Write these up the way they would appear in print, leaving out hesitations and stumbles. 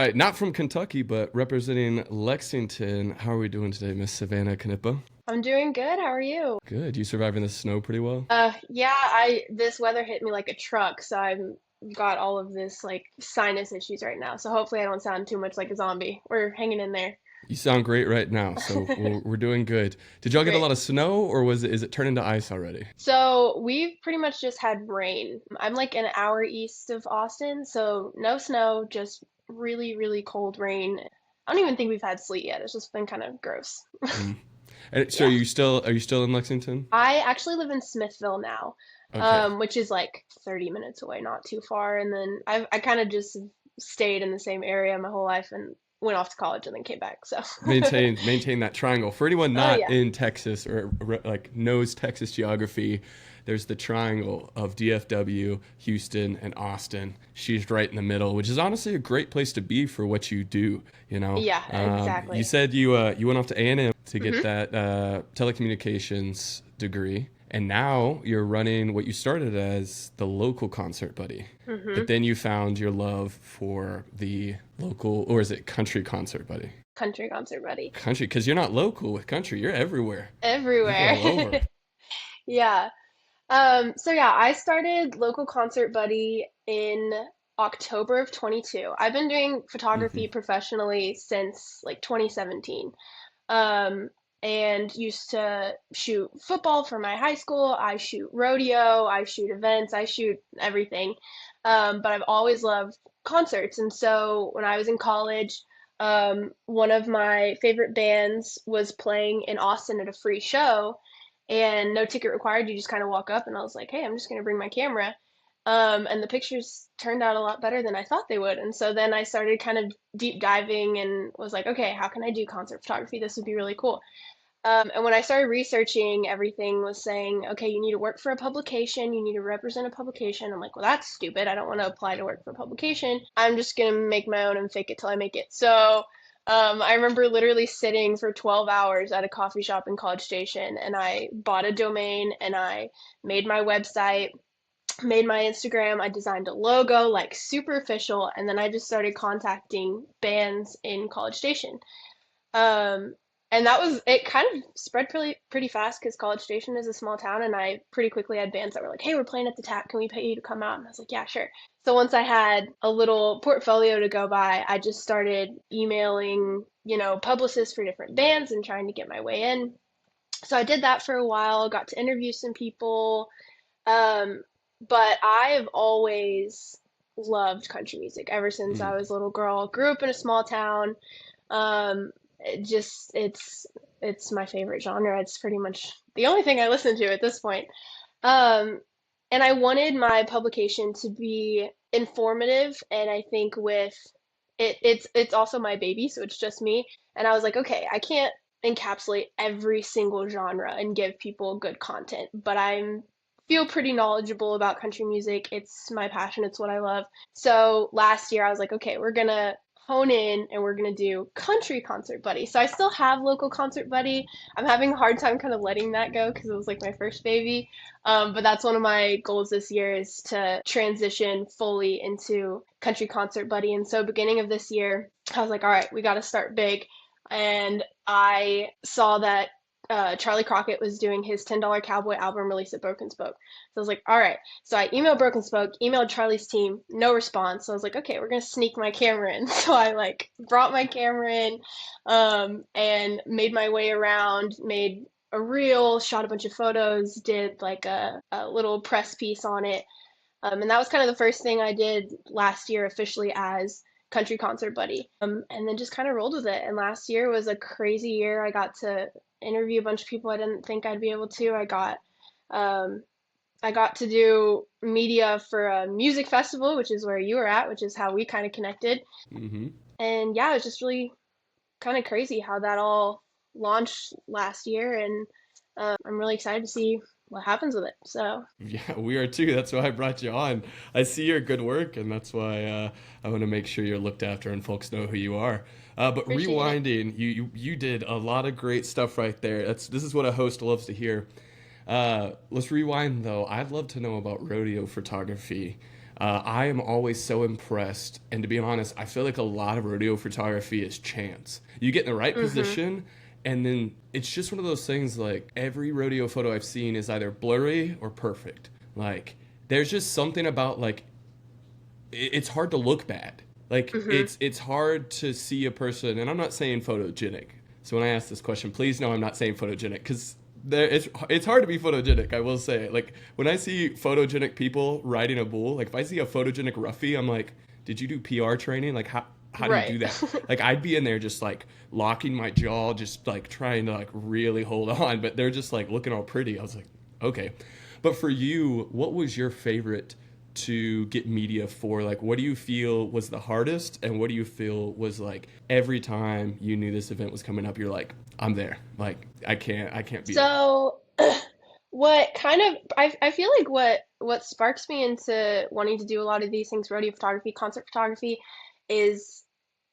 right, not from Kentucky, but representing Lexington. How are we doing today, Miss Savannah Knippa? I'm doing good. How are you? Good. You surviving the snow pretty well? Yeah, I this weather hit me like a truck, so I've got all of this like sinus issues right now. So hopefully I don't sound too much like a zombie. We're hanging in there. You sound great right now, so we're doing good. Did y'all get a Great. lot of snow, or is it turned into ice already? So we've pretty much just had rain. I'm like an hour east of Austin, so no snow, just really, really cold rain. I don't even think we've had sleet yet. It's just been kind of gross. Mm. And so Yeah. are you still in Lexington? I actually live in Smithville now, Okay. which is like 30 minutes away, not too far. And then I kind of just stayed in the same area my whole life and went off to college and then came back. So, Maintain that triangle. For anyone oh not yeah, in Texas or like knows Texas geography, there's the triangle of DFW, Houston, and Austin. She's right in the middle, which is honestly a great place to be for what you do. yeah, You exactly. said you went off to A&M to get Hmm. that telecommunications degree, and now you're running what you started as the local concert buddy. But Hmm. then you found your love for the local, or is it country concert buddy? Country concert buddy. Country, because you're not local with country. You're everywhere. You're Everywhere. all over. Yeah. So yeah, I started local concert buddy in October of 22. I've been doing Hmm. photography professionally since like 2017. um, and used to shoot football for my high school. I shoot rodeo, I shoot events, I shoot everything. But I've always loved concerts. And so when I was in college, one of my favorite bands was playing in Austin at a free show, and no ticket required. You just kind of walk up, and I was like, hey, I'm just going to bring my camera. And the pictures turned out a lot better than I thought they would. And so then I started kind of deep diving and was like, okay, how can I do concert photography? This would be really cool. And when I started researching, everything was saying, okay, you need to work for a publication, you need to represent a publication. I'm like, well, that's stupid. I don't want to apply to work for a publication. I'm just going to make my own and fake it till I make it. So I remember literally sitting for 12 hours at a coffee shop in College Station, and I bought a domain and I made my website, made my Instagram. I designed a logo, like super official, and then I just started contacting bands in College Station. Um, and that was it. Kind of spread pretty fast because College Station is a small town, and I pretty quickly had bands that were like, "Hey, we're playing at the Tap. Can we pay you to come out?" And I was like, "Yeah, sure." So once I had a little portfolio to go by, I just started emailing, publicists for different bands and trying to get my way in. So I did that for a while, got to interview some people, um, but I've always loved country music ever since I Mm. was a little girl. Grew up in a small town. It just it's my favorite genre. It's pretty much the only thing I listen to at this point. Um, and I wanted my publication to be informative, and I think with it's also my baby, so it's just me. And I was like, okay, I can't encapsulate every single genre and give people good content, but I'm feel pretty knowledgeable about country music. It's my passion, it's what I love. So last year I was like, okay, we're gonna hone in and we're gonna do country concert buddy. So I still have local concert buddy. I'm having a hard time kind of letting that go because it was like my first baby. But that's one of my goals this year is to transition fully into country concert buddy. And so beginning of this year, I was like, all right, we got to start big. And I saw that Charley Crockett was doing his $10 Cowboy album release at Broken Spoke. So I was like, all right. So I emailed Broken Spoke, emailed Charlie's team, no response. So I was like, okay, we're gonna sneak my camera in. So I like brought my camera in, and made my way around, made a reel, shot a bunch of photos, did like a little press piece on it. And that was kind of the first thing I did last year officially as Country Concert Buddy. And then just kind of rolled with it. And last year was a crazy year. I got to interview a bunch of people I didn't think I'd be able to. Um, I got to do media for a music festival, which is where you were at, which is how we kind of connected. Hmm. And yeah, it was just really kind of crazy how that all launched last year. And I'm really excited to see what happens with it. So Yeah, we are too. That's why I brought you on. I see your good work, and that's why I want to make sure you're looked after and folks know who you are. But appreciate it. rewinding, you did a lot of great stuff right there. This is what a host loves to hear. Let's rewind though. I'd love to know about rodeo photography. I am always so impressed. And to be honest, I feel like a lot of rodeo photography is chance. You get in the right Mm-hmm. position, and then it's just one of those things like every rodeo photo I've seen is either blurry or perfect. Like, there's just something about like it's hard to look bad. Like Mm-hmm. it's hard to see a person, and I'm not saying photogenic. So when I ask this question, please know I'm not saying photogenic because it's hard to be photogenic. I will say, like when I see photogenic people riding a bull, like if I see a photogenic roughie, I'm like, did you do PR training? Like how do you Right. do that? Like I'd be in there just like locking my jaw, just like trying to like really hold on, but they're just like looking all pretty. I was like, okay. But for you, what was your favorite to get media for? Like, what do you feel was the hardest, and what do you feel was like every time you knew this event was coming up, you're like, I'm there. Like, I can't beat it. So, what kind of I feel like what sparks me into wanting to do a lot of these things, rodeo photography, concert photography, is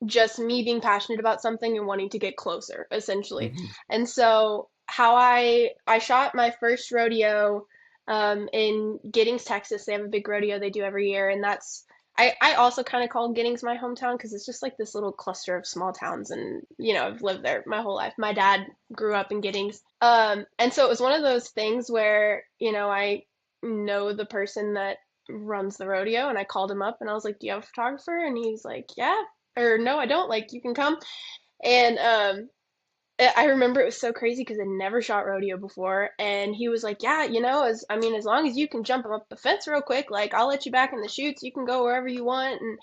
just me being passionate about something and wanting to get closer, essentially. Hmm. And so, how I shot my first rodeo in Giddings, Texas. They have a big rodeo they do every year, and that's I also kind of call Giddings my hometown because it's just like this little cluster of small towns, and I've lived there my whole life. My dad grew up in Giddings, and so it was one of those things where I know the person that runs the rodeo, and I called him up and I was like, "Do you have a photographer?" And he's like, "Yeah," or "No, I don't. Like, you can come." And I remember it was so crazy because I never shot rodeo before, and he was like, "Yeah, as long as you can jump up the fence real quick, like I'll let you back in the chutes. You can go wherever you want." And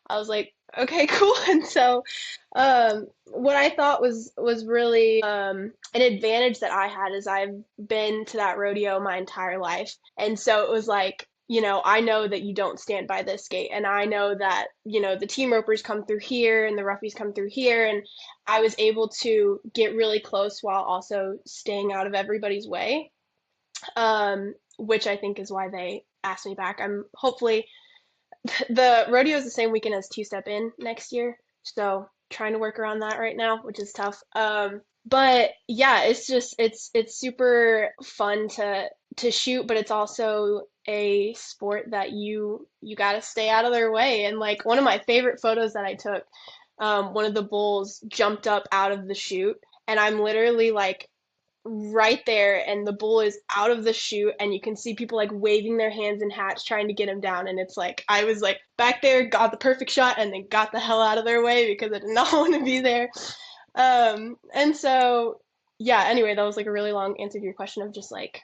I was like, "Okay, cool." And so, what I thought was really an advantage that I had is I've been to that rodeo my entire life, and so it was like, I know that you don't stand by this gate, and I know that the team ropers come through here and the roughies come through here, and I was able to get really close while also staying out of everybody's way, which I think is why they asked me back. I'm hopefully the rodeo is the same weekend as Two Step In next year, so trying to work around that right now, which is tough. But yeah, it's super fun to shoot, but it's also a sport that you got to stay out of their way. And like one of my favorite photos that I took, one of the bulls jumped up out of the chute, and I'm literally like right there, and the bull is out of the chute, and you can see people like waving their hands and hats trying to get him down. And it's like I was like back there, got the perfect shot, and then got the hell out of their way because I did not want to be there. And so yeah, anyway, that was like a really long answer to your question of just like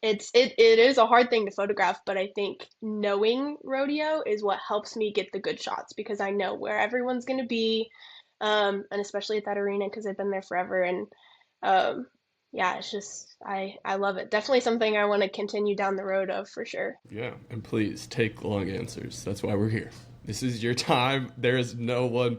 it is a hard thing to photograph, but I think knowing rodeo is what helps me get the good shots because I know where everyone's going to be, and especially at that arena because I've been there forever. And um, yeah, it's just I love it. Definitely something I want to continue down the road of for sure. Yeah, and please take long answers. That's why we're here. This is your time. There is no one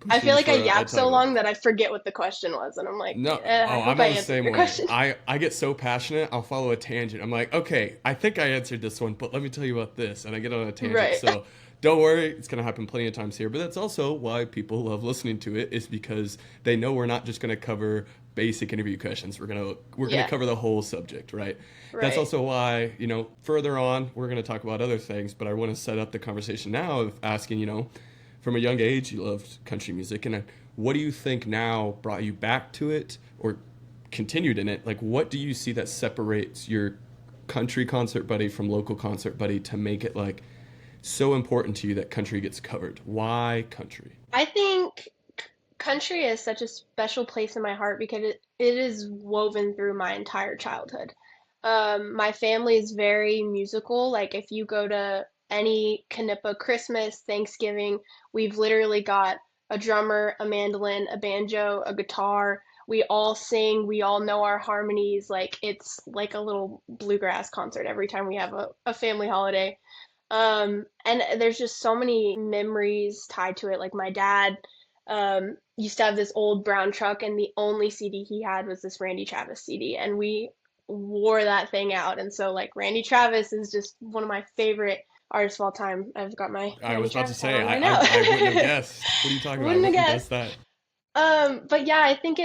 I feel pushing like I for a yap so title. long that I forget what the question was, and I'm like, No, I oh, hope I'm I on the answered same your way. question. I get so passionate, I'll follow a tangent. I'm like, okay, I think I answered this one, but let me tell you about this, and I get on a tangent. Right. So don't worry, it's gonna happen plenty of times here. But that's also why people love listening to it, is because they know we're not just gonna cover basic interview questions. We're gonna Yeah. cover the whole subject, right? That's Right. also why further on we're gonna talk about other things, but I want to set up the conversation now of asking from a young age you loved country music, and what do you think now brought you back to it or continued in it? Like, what do you see that separates your country concert buddy from local concert buddy to make it like so important to you that country gets covered? Why country? I think country is such a special place in my heart because it is woven through my entire childhood. My family is very musical. Like if you go to any Knippa Christmas, Thanksgiving, we've literally got a drummer, a mandolin, a banjo, a guitar. We all sing, we all know our harmonies. Like it's like a little bluegrass concert every time we have a family holiday. And there's just so many memories tied to it. Like my dad used to have this old brown truck, and the only CD he had was this Randy Travis CD, and we wore that thing out. And so, like, Randy Travis is just one of my favorite artists of all time. I've got my I Randy was about to Travis hat say on right I now. wouldn't have guessed. What are you talking about? Wouldn't have Who can guess guessed. that? But yeah, I think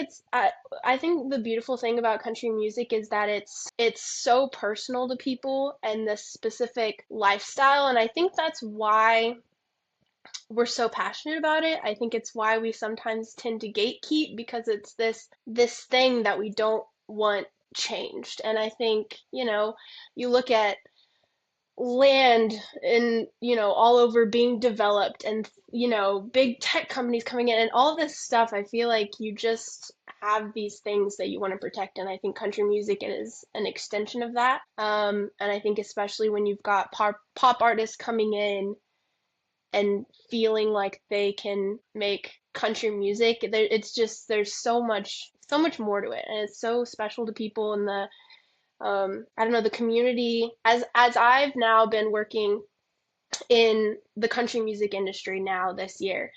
the beautiful thing about country music is that it's so personal to people and the specific lifestyle, and I think that's why we're so passionate about it. I think it's why we sometimes tend to gatekeep because it's this thing that we don't want changed. And I think, you look at land and all over being developed and big tech companies coming in and all this stuff. I feel like you just have these things that you want to protect, and I think country music is an extension of that. And I think especially when you've got pop artists coming in and feeling like they can make country music, it's just there's so much more to it, and it's so special to people in the I don't know, the community. As I've now been working in the country music industry now this year,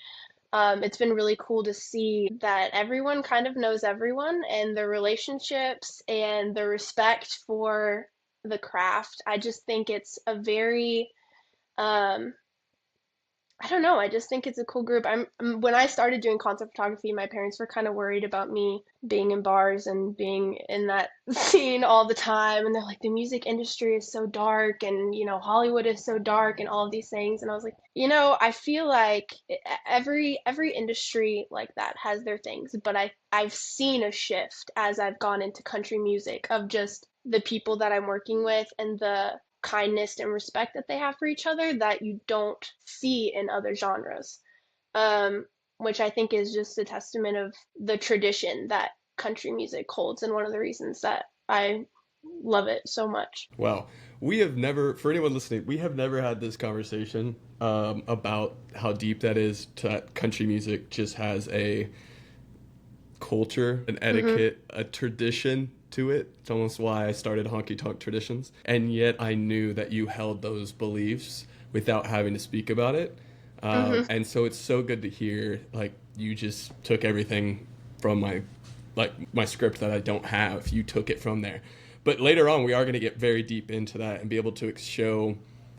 it's been really cool to see that everyone kind of knows everyone, and the relationships and the respect for the craft. I just think it's a very um, I don't know. I just think it's a cool group. When I started doing concert photography, my parents were kind of worried about me being in bars and being in that scene all the time. And they're like, the music industry is so dark, and Hollywood is so dark, and all of these things. And I was like, I feel like every industry like that has their things, but I've seen a shift as I've gone into country music of just the people that I'm working with and the kindness and respect that they have for each other that you don't see in other genres. Um, which I think is just a testament of the tradition that country music holds, and one of the reasons that I love it so much. Well, we have never, for anyone listening, we have never had this conversation about how deep that is. To that country music just has a culture, an Hmm. etiquette, a tradition to it. It's almost why I started Honky Tonk Traditions. And yet I knew that you held those beliefs without having to speak about it. Hmm. And so it's so good to hear, like, you just took everything from my script that I don't have. You took it from there. But later on, we are going to get very deep into that and be able to show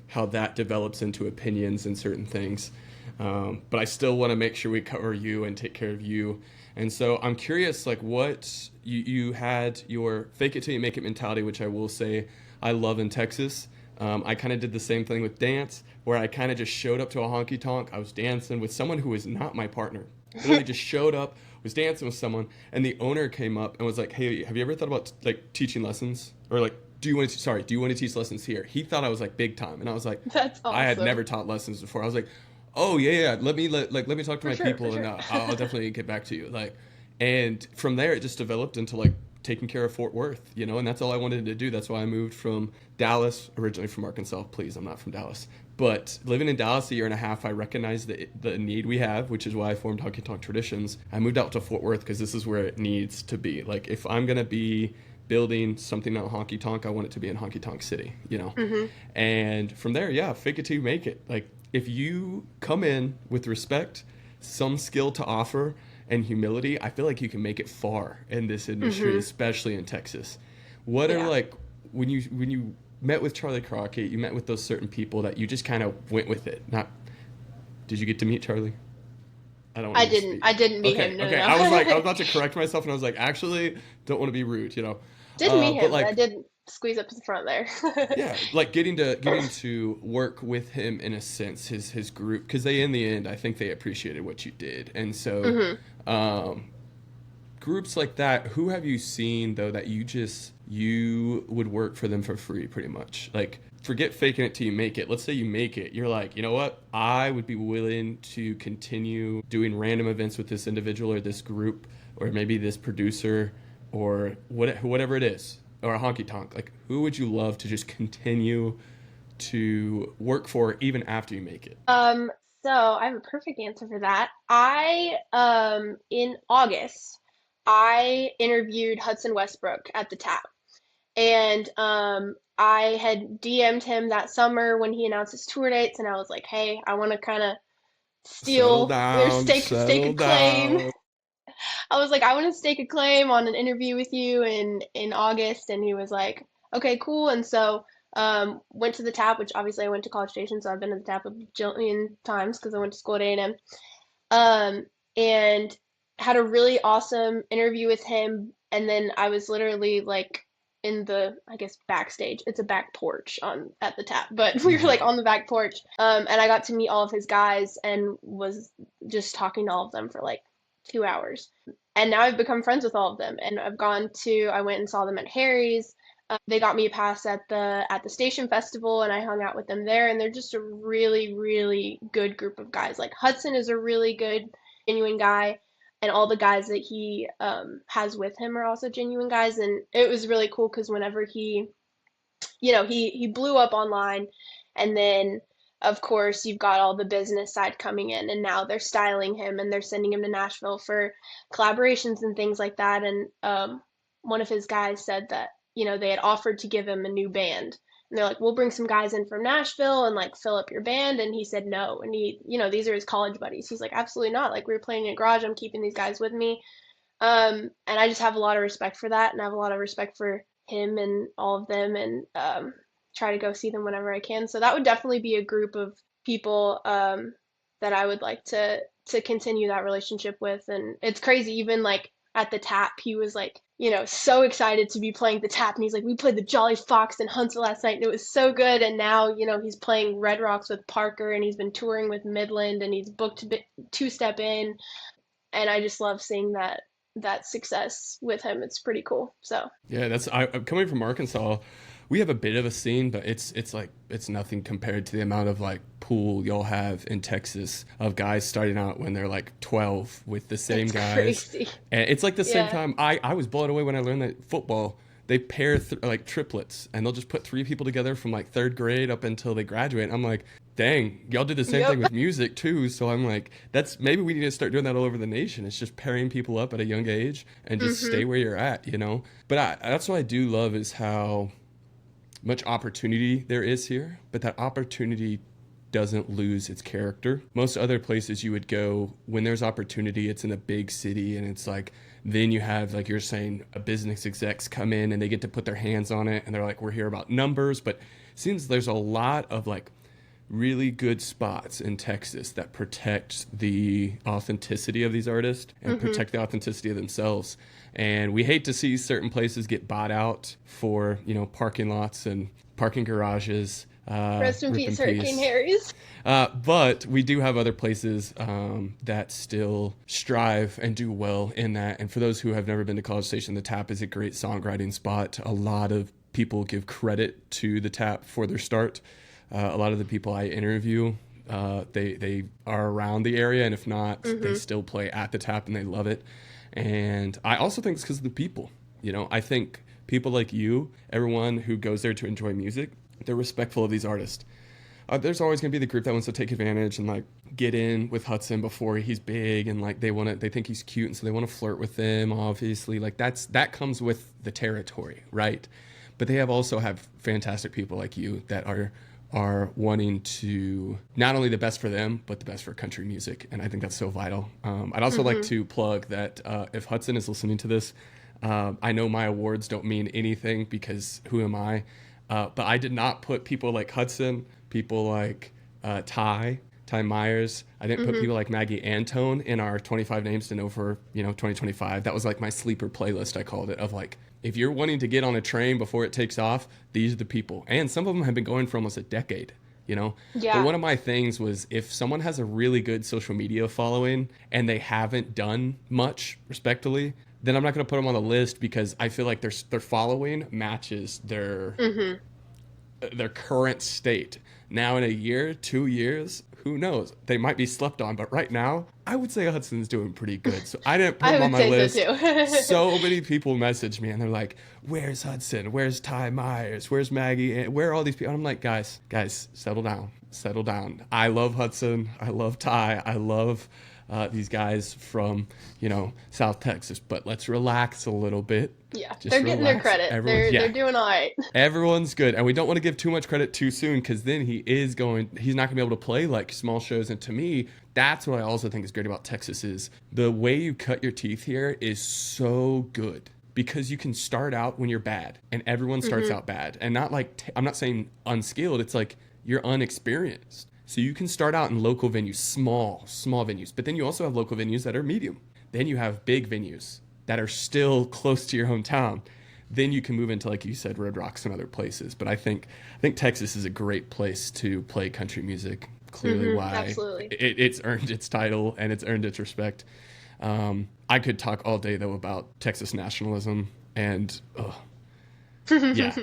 how that develops into opinions and certain things. But I still want to make sure we cover you and take care of you. And so I'm curious, like, what you had your fake it till you make it mentality, which I will say I love in Texas. I kind of did the same thing with dance, where I kind of just showed up to a honky tonk. I was dancing with someone who was not my partner. Literally just showed up, was dancing with someone, and the owner came up and was like, "Hey, have you ever thought about like teaching lessons, or like do you want to do you want to teach lessons here?" He thought I was like big time, and I was like, That's I had awesome. never taught lessons before. I was like, "Oh yeah, yeah, let me talk to For my sure, for people, and sure. I'll definitely get back to you." Like, and from there it just developed into like taking care of Fort Worth, and that's all I wanted to do. That's why I moved from Dallas, originally from Arkansas. Please, I'm not from Dallas. But living in Dallas a year and a half, I recognized the need we have, which is why I formed Honky Tonk Traditions. I moved out to Fort Worth because this is where it needs to be. Like, if I'm going to be building something on Honky Tonk, I want it to be in Honky Tonk City. Hmm. And from there, yeah, fake it till you make it. Like, if you come in with respect, some skill to offer, and humility, I feel like you can make it far in this industry, Hmm. especially in Texas. What are Yeah. like when you met with Charley Crockett, you met with those certain people that you just kind of went with it. Not did you get to meet Charley? I don't want I to didn't I misspeak. didn't meet Okay, him. No, okay. no, I was like, I no. was about to correct myself, and I was like, actually, don't want to be rude. Didn't meet But him, but I like, did squeeze up to the front there. yeah, like getting to work with him in a sense, his group, because they in the end, I think they appreciated what you did, and so Hmm. um, groups like that, who have you seen though that you would work for them for free pretty much? Like, forget faking it till you make it. Let's say you make it. You're like, you know what? I would be willing to continue doing random events with this individual or this group or maybe this producer or whatever it is or a honky tonk. Like, who would you love to just continue to work for even after you make it? Um, so I have a perfect answer for that. In August, I interviewed Hudson Westbrook at the Tap. And I had DM'd him that summer when he announced his tour dates, and I was like, "Hey, I want to kind of Settle steal or down, stake a settle claim." down. I was like, "I want to stake a claim on an interview with you in August," and he was like, "Okay, cool." And so went to the Tap, which obviously I went to College Station, so I've been to the Tap a jillion times because I went to school at A&M. And had a really awesome interview with him, and then I was literally like in the, I guess, backstage. It's a back porch on at the tap, but we were Hmm. like on the back porch. And I got to meet all of his guys and was just talking to all of them for like 2 hours. And now I've become friends with all of them, and I went and saw them at Harry's. They got me a pass at the station festival, and I hung out with them there. And they're just a really, really good group of guys. Like Hudson is a really good, genuine guy, and all the guys that he has with him are also genuine guys. And it was really cool because whenever he blew up online, and then of course you've got all the business side coming in, and now they're styling him and they're sending him to Nashville for collaborations and things like that. And one of his guys said that they had offered to give him a new band, and they're like, we'll bring some guys in from Nashville and like fill up your band, and he said no. And these are his college buddies. He's like, absolutely not. Like, we were playing in a garage, I'm keeping these guys with me. And I just have a lot of respect for that, and I have a lot of respect for him and all of them, and try to go see them whenever I can. So that would definitely be a group of people that I would like to continue that relationship with. And it's crazy, even like at the tap, he was like, so excited to be playing the tap, and he's like, we played the Jolly Fox in Huntsville last night, and it was so good. And now, he's playing Red Rocks with Parker, and he's been touring with Midland, and he's booked Two Step In, and I just love seeing that success with him. It's pretty cool. So Yeah, I'm coming from Arkansas. We have a bit of a scene, but it's like it's nothing compared to the amount of like pool y'all have in Texas of guys starting out when they're like 12 with the same it's guys. crazy. And it's like the same Yeah. time I was blown away when I learned that football they pair like triplets, and they'll just put three people together from like third grade up until they graduate. I'm like, dang, y'all did the same thing Yep. with music too. So I'm like, that's maybe we need to start doing that all over the nation. It's just pairing people up at a young age and just stay Mhm. where you're at. But that's what I do love is how much opportunity there is here, but that opportunity doesn't lose its character. Most other places you would go, when there's opportunity, it's in a big city, and it's like, then you have, like you're saying, a business execs come in and they get to put their hands on it, and they're like, we're here about numbers. But it seems there's a lot of like really good spots in Texas that protect the authenticity of these artists and Mhm. protect the authenticity of themselves. And we hate to see certain places get bought out for, parking lots and parking garages. Rest in Rip peace, in Hurricane peace. Harry's. But we do have other places that still strive and do well in that. And for those who have never been to College Station, the Tap is a great songwriting spot. A lot of people give credit to the Tap for their start. A lot of the people I interview, they are around the area, and if not, they Mhm. still play at the Tap and they love it. And I also think it's because of the people. I think people like you, everyone who goes there to enjoy music, they're respectful of these artists. There's always gonna be the group that wants to take advantage and like get in with Hudson before he's big, and like they think he's cute, and so they want to flirt with him. Obviously, like that comes with the territory, right? But they also have fantastic people like you that are wanting to not only the best for them but the best for country music, and I think that's so vital. I'd also like Mhm. to plug that if Hudson is listening to this, I know my awards don't mean anything because who am I? But I did not put people like Hudson, people like Ty Myers. I didn't put Mhm. people like Maggie Antone in our 25 names to know for 2025. That was like my sleeper playlist, I called it, of like, if you're wanting to get on a train before it takes off, these are the people. And some of them have been going for almost a decade. But Yeah. one of my things was, if someone has a really good social media following and they haven't done much, respectfully, then I'm not going to put them on the list because I feel like their following matches Mhm. their current state. Now in a year, 2 years, who knows? They might be slept on, but right now, I would say Hudson's doing pretty good. So I didn't put I him on would my say so list. too. So many people message me and they're like, "Where's Hudson? Where's Ty Myers? Where's Maggie? Where are all these people?" And I'm like, guys, settle down, settle down. I love Hudson. I love Ty. I love these guys from South Texas, but let's relax a little bit. Yeah, Just they're getting their relax. credit. Everyone, They're yeah, doing all right. everyone's good, and we don't want to give too much credit too soon because then he's not going to be able to play like small shows. And to me, that's what I also think is great about Texas is the way you cut your teeth here is so good because you can start out when you're bad, and everyone starts Mhm. out bad, and not like I'm not saying unskilled. It's like you're unexperienced. So you can start out in local venues, small venues, but then you also have local venues that are medium. Then you have big venues that are still close to your hometown. Then you can move into, like you said, Red Rocks and other places. But I think Texas is a great place to play country music. Clearly, why Absolutely. It's earned its title and it's earned its respect. I could talk all day though about Texas nationalism and yeah.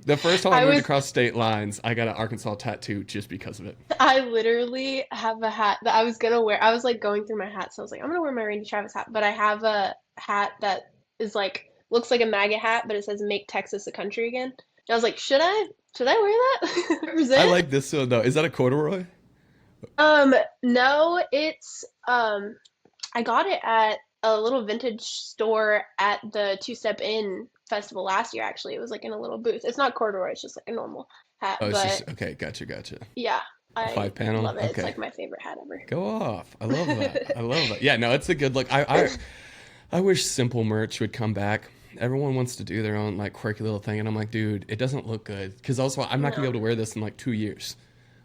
The first time I moved across state lines, I got an Arkansas tattoo just because of it. I literally have a hat that I was gonna wear. I was like going through my hats, so I was like, I'm gonna wear my Randy Travis hat. But I have a hat that is like looks like a MAGA hat, but it says "Make Texas a Country Again." And I was like, should I wear that? I Represent? like this one though. Is that a corduroy? No, it's I got it at a little vintage store at the Two Step Inn festival last year, actually. It was like in a little booth. It's not corduroy, it's just like a normal hat. Oh, it's But just okay. Gotcha. yeah, A I five panel. love it. It's Okay, like my favorite hat ever. go off. I love that. I love that. Yeah, no, it's a good look. I wish simple merch would come back. Everyone wants to do their own like quirky little thing, and I'm like, dude, it doesn't look good. Because also, I'm not gonna be No. able to wear this in like 2 years.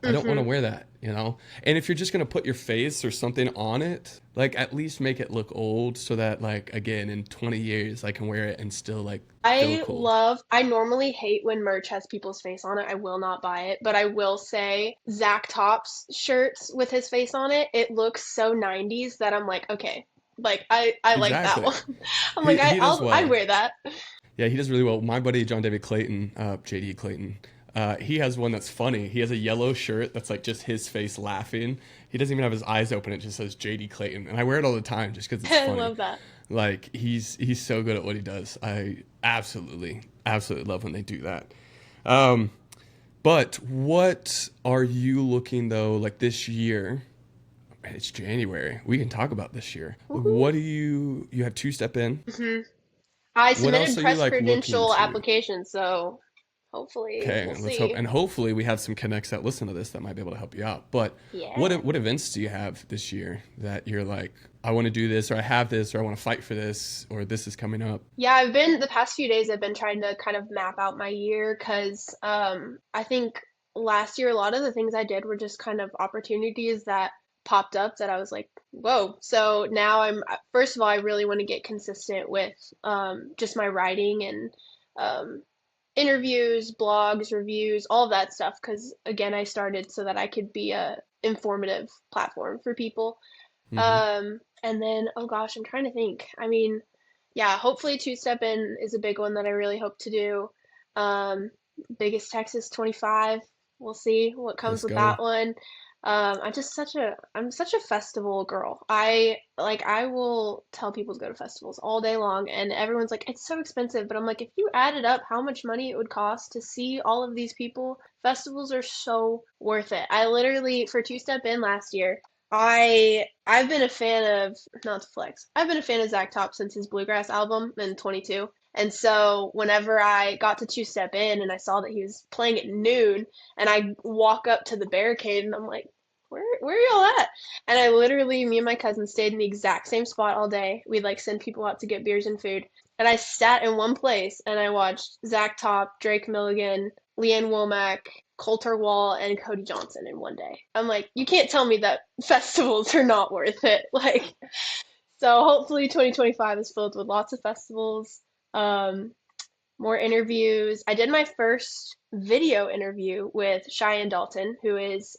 I don't want to wear that, you know? And if you're just going to put your face or something on it, like at least make it look old so that like again in 20 years I can wear it and still like feel cool. I normally hate when merch has people's face on it. I will not buy it, but I will say Zach Top's shirts with his face on it, it looks so 90s that I'm like, okay, like I like that Exactly. one. I'm like He does I'd well. wear that. Yeah, he does really well. My buddy John David Clayton, JD Clayton, he has one that's funny. He has a yellow shirt that's like just his face laughing. He doesn't even have his eyes open. It just says JD Clayton, and I wear it all the time just because it's I funny. love that. Like he's so good at what he does. I absolutely love when they do that. Um, but what are you looking though like this year? It's January. We can talk about this year. Woohoo. What do you have two step in? I What else submitted are you press like looking credential to? applications, so hopefully Okay, we'll let's hope, see. and hopefully we have some connects that listen to this that might be able to help you out. But Yeah. what events do you have this year that you're like, I want to do this, or I have this, or I want to fight for this, or this is coming up? Yeah, the past few days I've been trying to kind of map out my year because I think last year a lot of the things I did were just kind of opportunities that popped up that I was like, whoa. So now first of all, I really want to get consistent with just my writing and um, interviews, blogs, reviews, all of that stuff. Because again, I started so that I could be a informative platform for people. Hmm. And then, oh gosh, I'm trying to think. I mean, yeah, hopefully Two Step In is a big one that I really hope to do. Um, Biggest Texas 25. We'll see what comes Let's with that go. one. I'm such a festival girl. I will tell people to go to festivals all day long, and everyone's like, it's so expensive. But I'm like, if you added up how much money it would cost to see all of these people, festivals are so worth it. I literally, for Two Step In last year, I've been a fan of not to flex. I've been a fan of Zach Top since his Bluegrass album in 22. And so whenever I got to Two Step In and I saw that he was playing at noon and I walk up to the barricade and I'm like, where are y'all at? And I literally, me and my cousin stayed in the exact same spot all day. We'd like send people out to get beers and food. And I sat in one place and I watched Zach Top, Drake Milligan, Leanne Womack, Coulter Wall, and Cody Johnson in one day. I'm like, you can't tell me that festivals are not worth it. Like, so hopefully 2025 is filled with lots of festivals, um, more interviews. I did my first video interview with Cheyenne Dalton, who is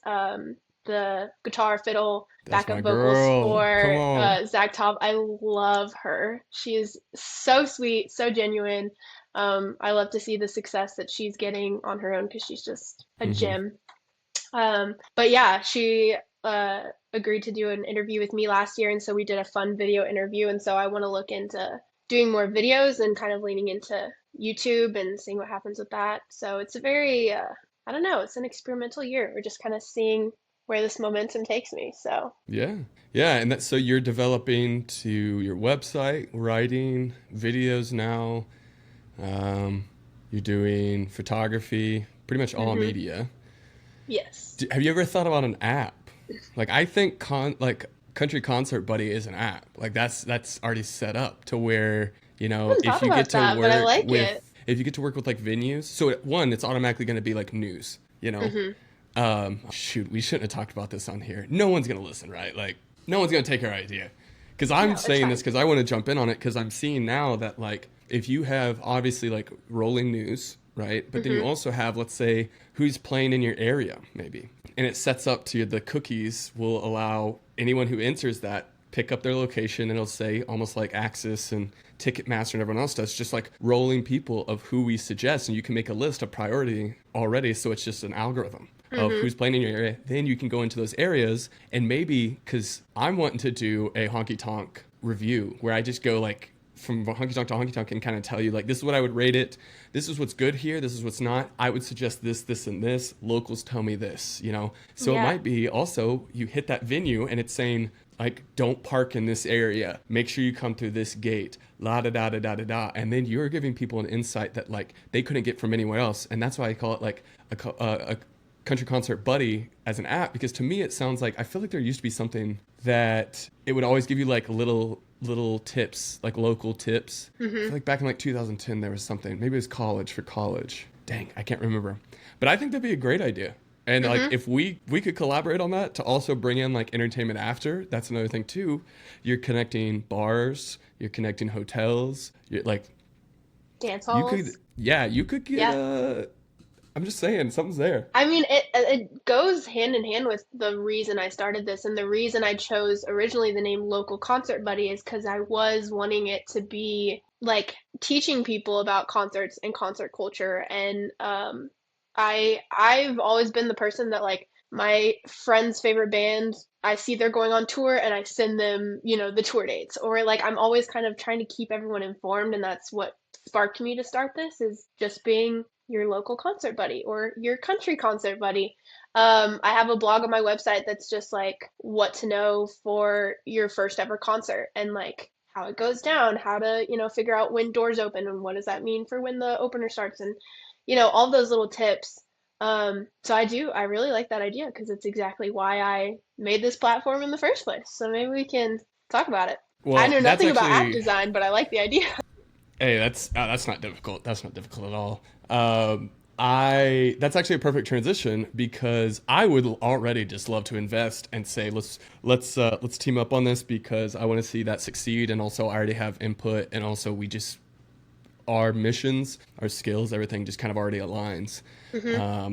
the guitar, fiddle, That's my backup vocals girl. Come for on. Zach Top. I love her. She is so sweet, so genuine. I love to see the success that she's getting on her own because she's just a Hmm. gem. But yeah, she agreed to do an interview with me last year, and so we did a fun video interview. And so I want to look into doing more videos and kind of leaning into YouTube and seeing what happens with that. So it's a very, I don't know, it's an experimental year. We're just kind of seeing where this momentum takes me. So Yeah, yeah, and that so you're developing to your website, writing videos now. Um, you're doing photography, pretty much all hmm media. yes. Have you ever thought about an app? Like I think Country Concert Buddy is an app. Like that's already set up to where, I haven't if thought you get about to that, but I work like with it. if you get to work with like venues, so one, it's automatically going to be like news, Hmm Shoot, we shouldn't have talked about this on here. No one's gonna listen, right? Like, no one's gonna take our idea. Because I'm No, it's saying fine. this because I want to jump in on it because I'm seeing now that like if you have obviously like rolling news, right? But then you Hmm. also have, let's say, who's playing in your area, maybe, and it sets up to the cookies will allow anyone who enters that pick up their location and it'll say almost like Axis and Ticketmaster and everyone else does, just like rolling people of who we suggest, and you can make a list of priority already. So it's just an algorithm of Hmm. who's playing in your area. Then you can go into those areas and maybe because I'm wanting to do a honky tonk review where I just go like from honky tonk to honky tonk and kind of tell you like this is what I would rate it. This is what's good here. This is what's not. I would suggest this, this, and this. Locals tell me this, you know. So it Yeah. might be also you hit that venue and it's saying like don't park in this area. Make sure you come through this gate. La da da da da da da. And then you're giving people an insight that like they couldn't get from anywhere else. And that's why I call it like a country concert buddy as an app because to me it sounds like I feel like there used to be something that it would always give you like little tips, like local tips. I feel like back in like 2010 there was something. Maybe it was college for college. Dang, I can't remember. But I think that'd be a great idea. And like if we could collaborate on that to also bring in like entertainment after, that's another thing too. You're connecting bars, you're connecting hotels, you're like Dance you could halls. yeah, you could get Yeah. I'm just saying something's there. I mean, it goes hand in hand with the reason I started this, and the reason I chose originally the name Local Concert Buddy is because I was wanting it to be like teaching people about concerts and concert culture. And I've always been the person that like my friend's favorite band, I see they're going on tour, and I send them, the tour dates, or like I'm always kind of trying to keep everyone informed, and that's what sparked me to start this is just being your local concert buddy or your country concert buddy. I have a blog on my website that's just like what to know for your first ever concert and like how it goes down, how to, figure out when doors open and what does that mean for when the opener starts and, all those little tips. So I really like that idea because it's exactly why I made this platform in the first place. So maybe we can talk about it. I Well, know that's nothing about app actually design, but I like the idea. hey, that's not difficult. That's not difficult at all. I that's actually a perfect transition because I would already just love to invest and say let's team up on this because I want to see that succeed and also I already have input and also we just our missions, our skills, everything just kind of already aligns.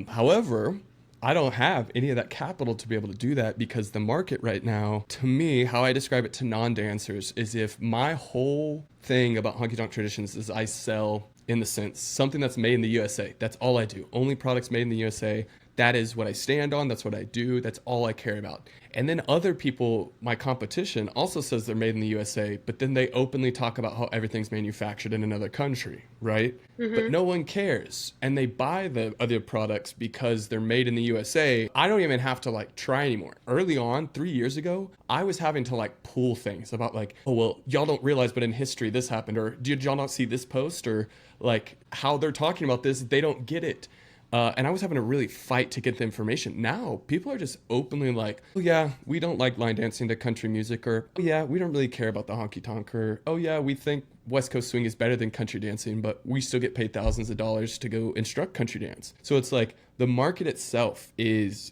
However, I don't have any of that capital to be able to do that because the market right now, to me, how I describe it to non-dancers is if my whole thing about honky tonk traditions is I sell in the sense something that's made in the USA. That's all I do. Only products made in the USA. That is what I stand on. That's what I do. That's all I care about. And then other people, my competition, also says they're made in the USA, but then they openly talk about how everything's manufactured in another country, right? But no one cares. And they buy the other products because they're made in the USA. I don't even have to like try anymore. Early on, 3 years ago, I was having to like pull things about like, oh, well, y'all don't realize, but in history this happened, or did y'all not see this post, or like how they're talking about this, they don't get it. And I was having to really fight to get the information. Now, people are just openly like, oh, yeah, we don't like line dancing to country music, or, oh, yeah, we don't really care about the honky tonk, or, oh, yeah, we think West Coast swing is better than country dancing, but we still get paid thousands of dollars to go instruct country dance. So it's like the market itself is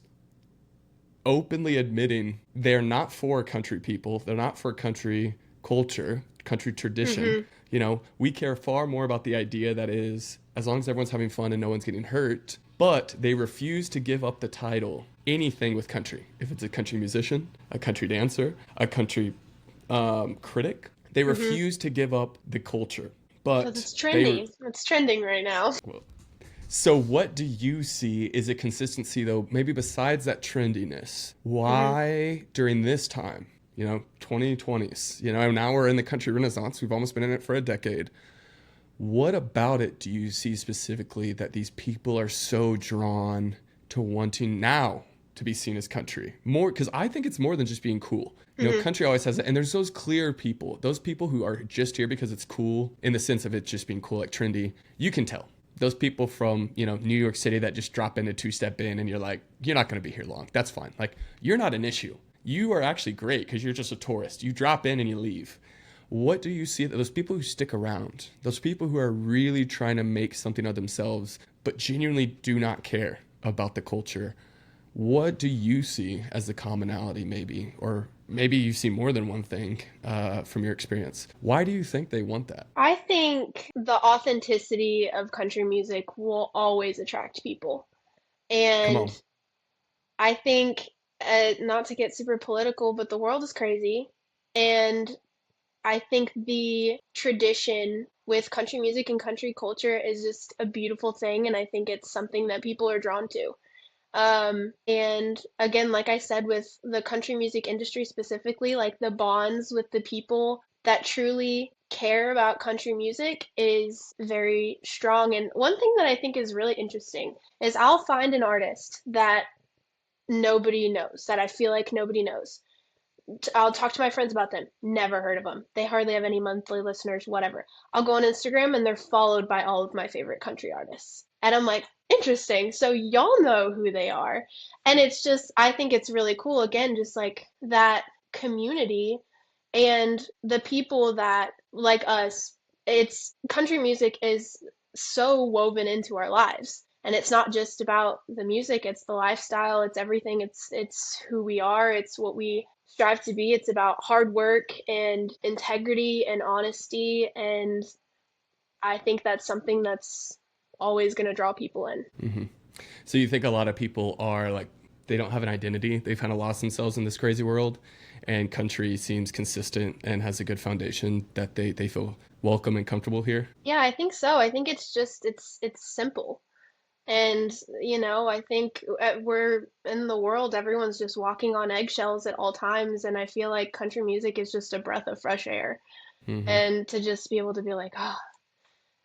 openly admitting they're not for country people, they're not for country culture, country tradition. You know, we care far more about the idea that is, as long as everyone's having fun and no one's getting hurt, but they refuse to give up the title, anything with country. If it's a country musician, a country dancer, a country critic, they refuse to give up the culture. Because But it's they, trendy. It's trending right now. well, so what do you see is a consistency though, maybe besides that trendiness? Why during this time, 2020s, now we're in the country renaissance, we've almost been in it for a decade. What about it do you see specifically that these people are so drawn to wanting now to be seen as country? More because I think it's more than just being cool. Country always has it, and there's those clear people, those people who are just here because it's cool in the sense of it just being cool, like trendy. You can tell. Those people from, New York City that just drop in a two-step in and you're like, you're not going to be here long. That's fine. Like, you're not an issue. You are actually great because you're just a tourist. You drop in and you leave. What do you see that those people who stick around, those people who are really trying to make something of themselves, but genuinely do not care about the culture? What do you see as the commonality, maybe, or maybe you see more than one thing from your experience? Why do you think they want that? I think the authenticity of country music will always attract people. Come And on. I think, not to get super political, but the world is crazy. And I think the tradition with country music and country culture is just a beautiful thing. And I think it's something that people are drawn to. And again, like I said, with the country music industry specifically, like the bonds with the people that truly care about country music is very strong. And one thing that I think is really interesting is I'll find an artist that nobody knows, that I feel like nobody knows. I'll talk to my friends about them. Never heard of them. They hardly have any monthly listeners, whatever. I'll go on Instagram and they're followed by all of my favorite country artists. And I'm like, interesting. So y'all know who they are. And it's just, I think it's really cool. Again, just like that community and the people that, like us, it's country music is so woven into our lives. And it's not just about the music, it's the lifestyle, it's everything. It's who we are, it's what we strive to be. It's about hard work and integrity and honesty, and I think that's something that's always going to draw people in. Hmm. So you think a lot of people are like, they don't have an identity. They've kind of lost themselves in this crazy world, and country seems consistent and has a good foundation that they feel welcome and comfortable here. Yeah, I think so. I think it's just it's simple. And, I think we're in the world, everyone's just walking on eggshells at all times. And I feel like country music is just a breath of fresh air. Hmm. And to just be able to be like, oh,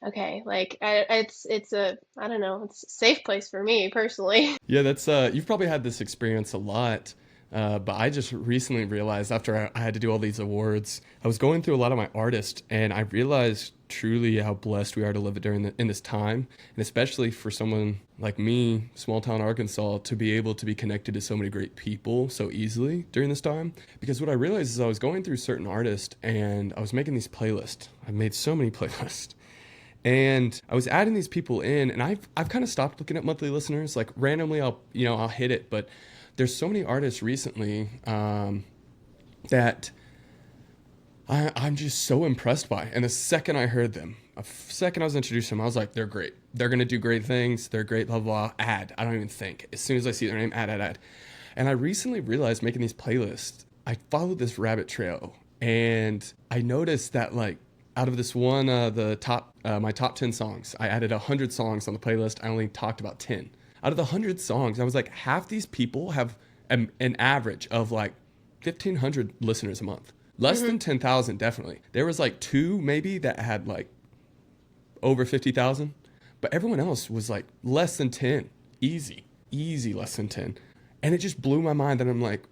okay, like it's a, I don't know, it's a safe place for me personally. Yeah, that's you've probably had this experience a lot. But I just recently realized after I had to do all these awards, I was going through a lot of my artists, and I realized truly how blessed we are to live during in this time, and especially for someone like me, small town Arkansas, to be able to be connected to so many great people so easily during this time. Because what I realized is I was going through certain artists, and I was making these playlists. I made so many playlists. And I was adding these people in, and I've kind of stopped looking at monthly listeners. Like randomly, I'll hit it, but there's so many artists recently that I'm just so impressed by. And the second I heard them, a second I was introduced to them, I was like, they're great. They're gonna do great things. They're great. Blah blah. Blah. Add. I don't even think. As soon as I see their name, add. And I recently realized making these playlists, I followed this rabbit trail, and I noticed that like out of this one, the top, my top 10 songs, I added 100 songs on the playlist. I only talked about 10. Out of the 100 songs, I was like, half these people have an average of like 1,500 listeners a month. Less Hmm. than 10,000, definitely. There was like two maybe that had like over 50,000, but everyone else was like less than 10. Easy, easy less than 10. And it just blew my mind that I'm like,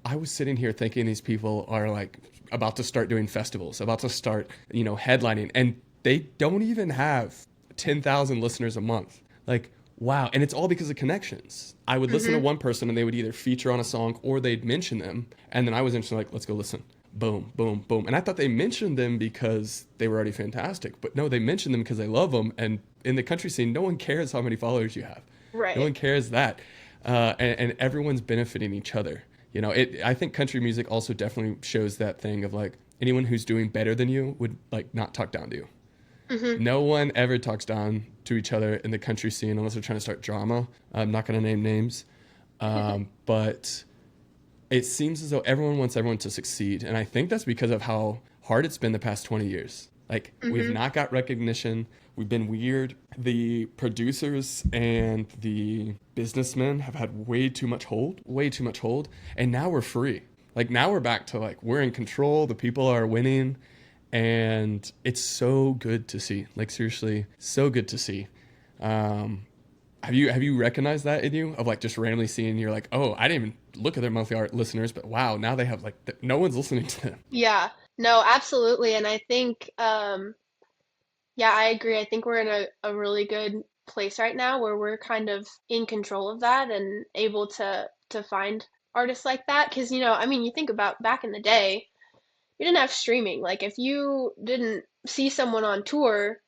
I was sitting here thinking these people are like about to start doing festivals, about to start, headlining, and they don't even have 10,000 listeners a month. Like, wow. And it's all because of connections. I would listen to Hmm. one person and they would either feature on a song or they'd mention them. And then I was instantly like, let's go listen. Boom, boom, boom. And I thought they mentioned them because they were already fantastic. But no, they mentioned them because they love them. And in the country scene, no one cares how many followers you have. No Right. one cares that. And everyone's benefiting each other. I think country music also definitely shows that thing of like anyone who's doing better than you would like not talk down to you. Hmm. No one ever talks down to each other in the country scene unless they're trying to start drama. I'm not going to name names, but it seems as though everyone wants everyone to succeed, and I think that's because of how hard it's been the past 20 years. Like we've Hmm. not got recognition. We've been weird. The producers and the businessmen have had way too much hold, and now we're free. Like now we're back to like we're in control. The people are winning, and it's so good to see. Like seriously, so good to see. Um, have you recognized that in you of like just randomly seeing you're like, oh, I didn't even look at their monthly art listeners, but wow, now they have like no one's listening to them. Yeah. No, absolutely. And I think, yeah, I agree. I think we're in a really good place right now where we're kind of in control of that and able to find artists like that. Because, I mean, you think about back in the day, you didn't have streaming. Like if you didn't see someone on tour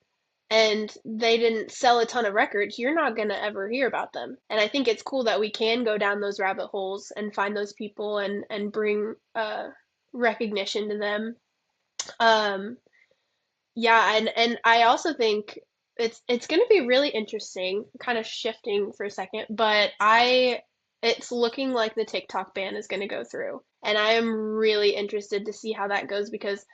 and they didn't sell a ton of records, you're not going to ever hear about them. And I think it's cool that we can go down those rabbit holes and find those people and bring recognition to them. Um, yeah, and I also think it's going to be really interesting, kind of shifting for a second, but it's looking like the TikTok ban is going to go through. And I am really interested to see how that goes because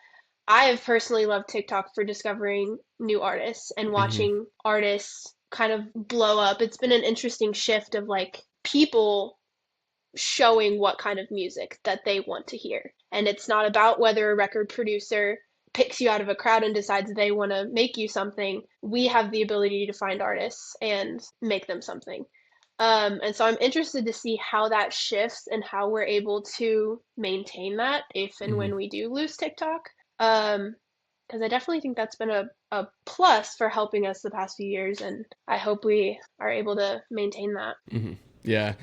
I have personally loved TikTok for discovering new artists and Hmm. watching artists kind of blow up. It's been an interesting shift of like people showing what kind of music that they want to hear. And it's not about whether a record producer picks you out of a crowd and decides they want to make you something. We have the ability to find artists and make them something. And so I'm interested to see how that shifts and how we're able to maintain that if and Hmm. when we do lose TikTok. Because I definitely think that's been a plus for helping us the past few years, and I hope we are able to maintain that. Hmm. Yeah.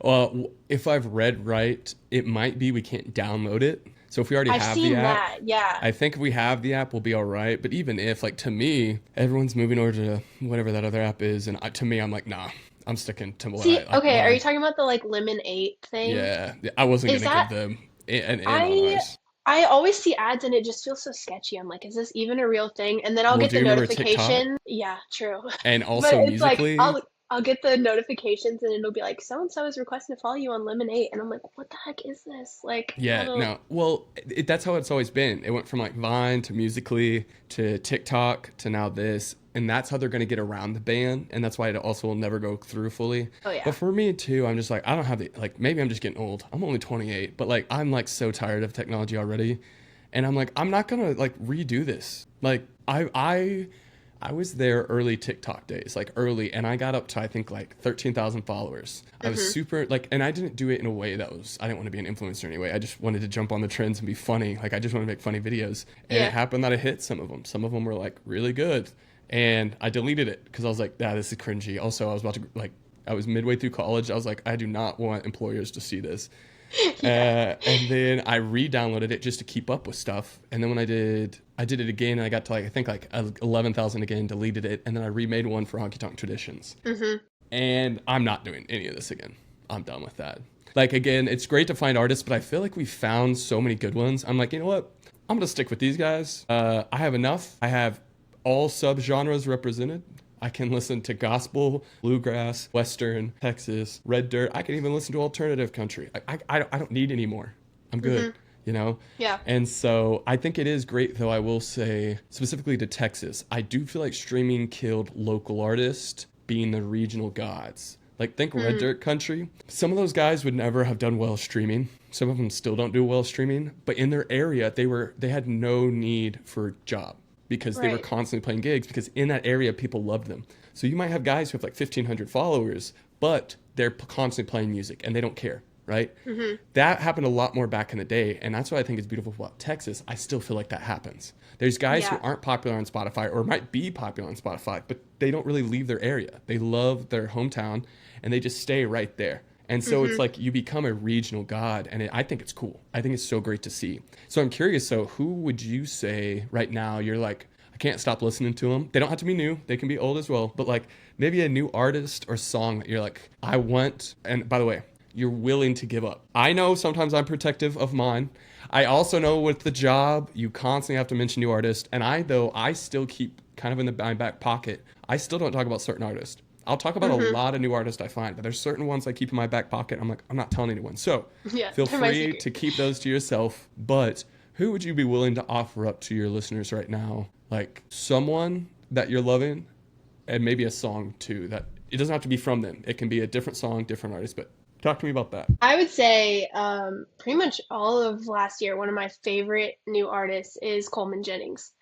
Well, if I've read right, it might be we can't download it. So if we already I've have the seen app, that, yeah. I think if we have the app, we'll be all right. But even if, like, to me, everyone's moving over to whatever that other app is, and to me, I'm like, nah, I'm sticking to what I See, like. okay, What are you I, talking about the like Lemon 8 thing? yeah, I wasn't Is gonna give that them an in on I ours. I always see ads and it just feels so sketchy. I'm like, is this even a real thing? And then I'll Well, get do the you remember TikTok notification. Yeah, true. and But also it's like musically? I'll get the notifications and it'll be like so and so is requesting to follow you on Lemon 8 and I'm like, what the heck is this? Like, I Yeah, don't no. Well, that's how it's always been. It went from like Vine to Musically to TikTok to now this, and that's how they're going to get around the ban, and that's why it also will never go through fully. Oh But yeah. for me too, I'm just like I don't have the like maybe I'm just getting old. I'm only 28, but like I'm like so tired of technology already, and I'm like I'm not gonna like redo this. Like I was there early TikTok days, like early, and I got up to I think like 13,000 followers. I was Hmm. super like, and I didn't do it in a way that was I didn't want to be an influencer anyway. I just wanted to jump on the trends and be funny. Like I just want to make funny videos, and it Yeah. happened that I hit some of them. Some of them were like really good, and I deleted it because I was like, ah, this is cringy. Also, I was about to like. I was midway through college. I was like, I do not want employers to see this. Yeah. And then I re-downloaded it just to keep up with stuff. And then when I did it again, and I got to like I think like 11,000 again, deleted it, and then I remade one for Honky Tonk Traditions. Hmm. And I'm not doing any of this again. I'm done with that. Like again, it's great to find artists, but I feel like we found so many good ones. I'm like, you know what? I'm gonna stick with these guys. I have enough. I have all subgenres represented. I can listen to gospel, bluegrass, western, Texas, red dirt. I can even listen to alternative country. I don't need any more. I'm good, Hmm. you know? Yeah. And so I think it is great, though, I will say, specifically to Texas, I do feel like streaming killed local artists being the regional gods. Like, think red Mm. dirt country. Some of those guys would never have done well streaming. Some of them still don't do well streaming. But in their area, they had no need for a job because they were Right. constantly playing gigs because in that area people loved them. So you might have guys who have like 1,500 followers, but they're constantly playing music and they don't care, right? Hmm. That happened a lot more back in the day, and that's what I think is beautiful about Texas. I still feel like that happens. There's guys who Yeah. aren't popular on Spotify or might be popular on Spotify, but they don't really leave their area. They love their hometown and they just stay right there. And so it's Hmm. like you become a regional god, and I think it's cool. I think it's so great to see. So I'm curious. So who would you say right now you're like, I can't stop listening to them? They don't have to be new. They can be old as well. But like maybe a new artist or song that you're like, I want. And by the way, you're willing to give up. I know sometimes I'm protective of mine. I also know with the job, you constantly have to mention new artists. And I still keep kind of in my back pocket. I still don't talk about certain artists. I'll talk about a Hmm. lot of new artists I find, but there's certain ones I keep in my back pocket. I'm like, I'm not telling anyone. So Yeah, feel they're my free secret. to keep those to yourself. But who would you be willing to offer up to your listeners right now? Like someone that you're loving and maybe a song too that it doesn't have to be from them. It can be a different song, different artist, but talk to me about that. I would say pretty much all of last year, one of my favorite new artists is Coleman Jennings.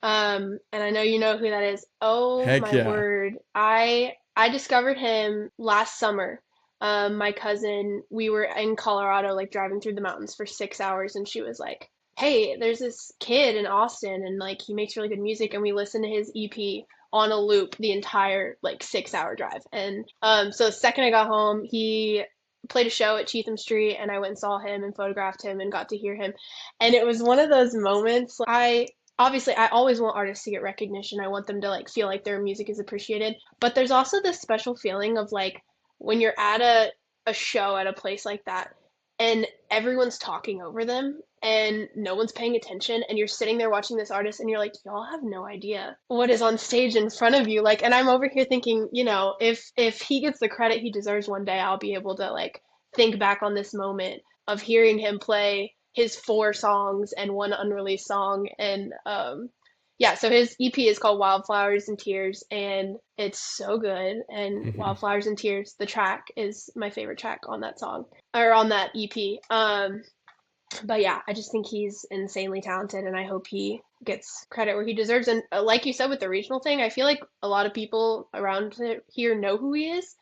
And I know you know who that is. Oh Heck my yeah. word. I discovered him last summer. My cousin, we were in Colorado, like driving through the mountains for 6 hours, and she was like, "Hey, there's this kid in Austin, and like he makes really good music." And we listened to his EP on a loop the entire like 6 hour drive. And so the second I got home, he played a show at Cheatham Street, and I went and saw him and photographed him and got to hear him. And it was one of those moments. obviously I always want artists to get recognition. I want them to like feel like their music is appreciated. But there's also this special feeling of like when you're at a show at a place like that and everyone's talking over them and no one's paying attention and you're sitting there watching this artist and you're like, y'all have no idea what is on stage in front of you. Like, and I'm over here thinking, if he gets the credit he deserves one day, I'll be able to like think back on this moment of hearing him play his four songs and one unreleased song. And yeah, so his EP is called Wildflowers and Tears, and it's so good. And Hmm. Wildflowers and Tears, the track is my favorite track on that song or on that EP. But yeah, I just think he's insanely talented, and I hope he gets credit where he deserves. And like you said with the regional thing, I feel like a lot of people around here know who he is.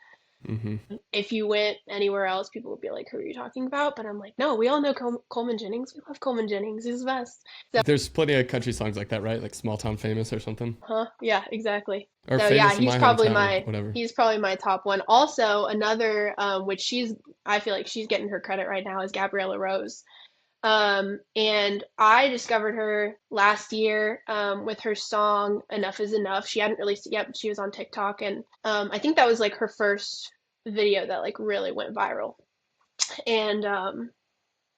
Hmm. If you went anywhere else, people would be like, "Who are you talking about?" But I'm like, "No, we all know Coleman Jennings. We love Coleman Jennings. He's the best." So, There's plenty of country songs like that, right? Like Small Town Famous or something. huh? Yeah, exactly. Or So yeah, Famous in My Hometown, whatever. he's probably my top one. Also, another which I feel like she's getting her credit right now is Gabriella Rose. And I discovered her last year with her song Enough is Enough. She hadn't released it yet, but she was on TikTok, and I think that was like her first video that like really went viral. And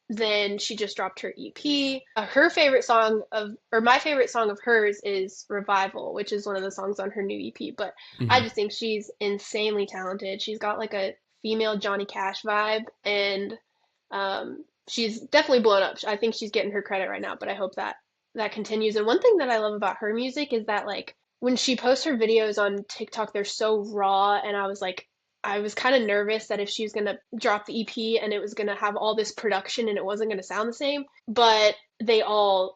then she just dropped her EP. Her favorite song of, or my favorite song of hers is Revival, which is one of the songs on her new EP. But I Hmm. just think she's insanely talented. She's got like a female Johnny Cash vibe, and she's definitely blown up. I think she's getting her credit right now, but I hope that continues. And one thing that I love about her music is that like when she posts her videos on TikTok, they're so raw, and I was kind of nervous that if she was going to drop the EP and it was going to have all this production and it wasn't going to sound the same, but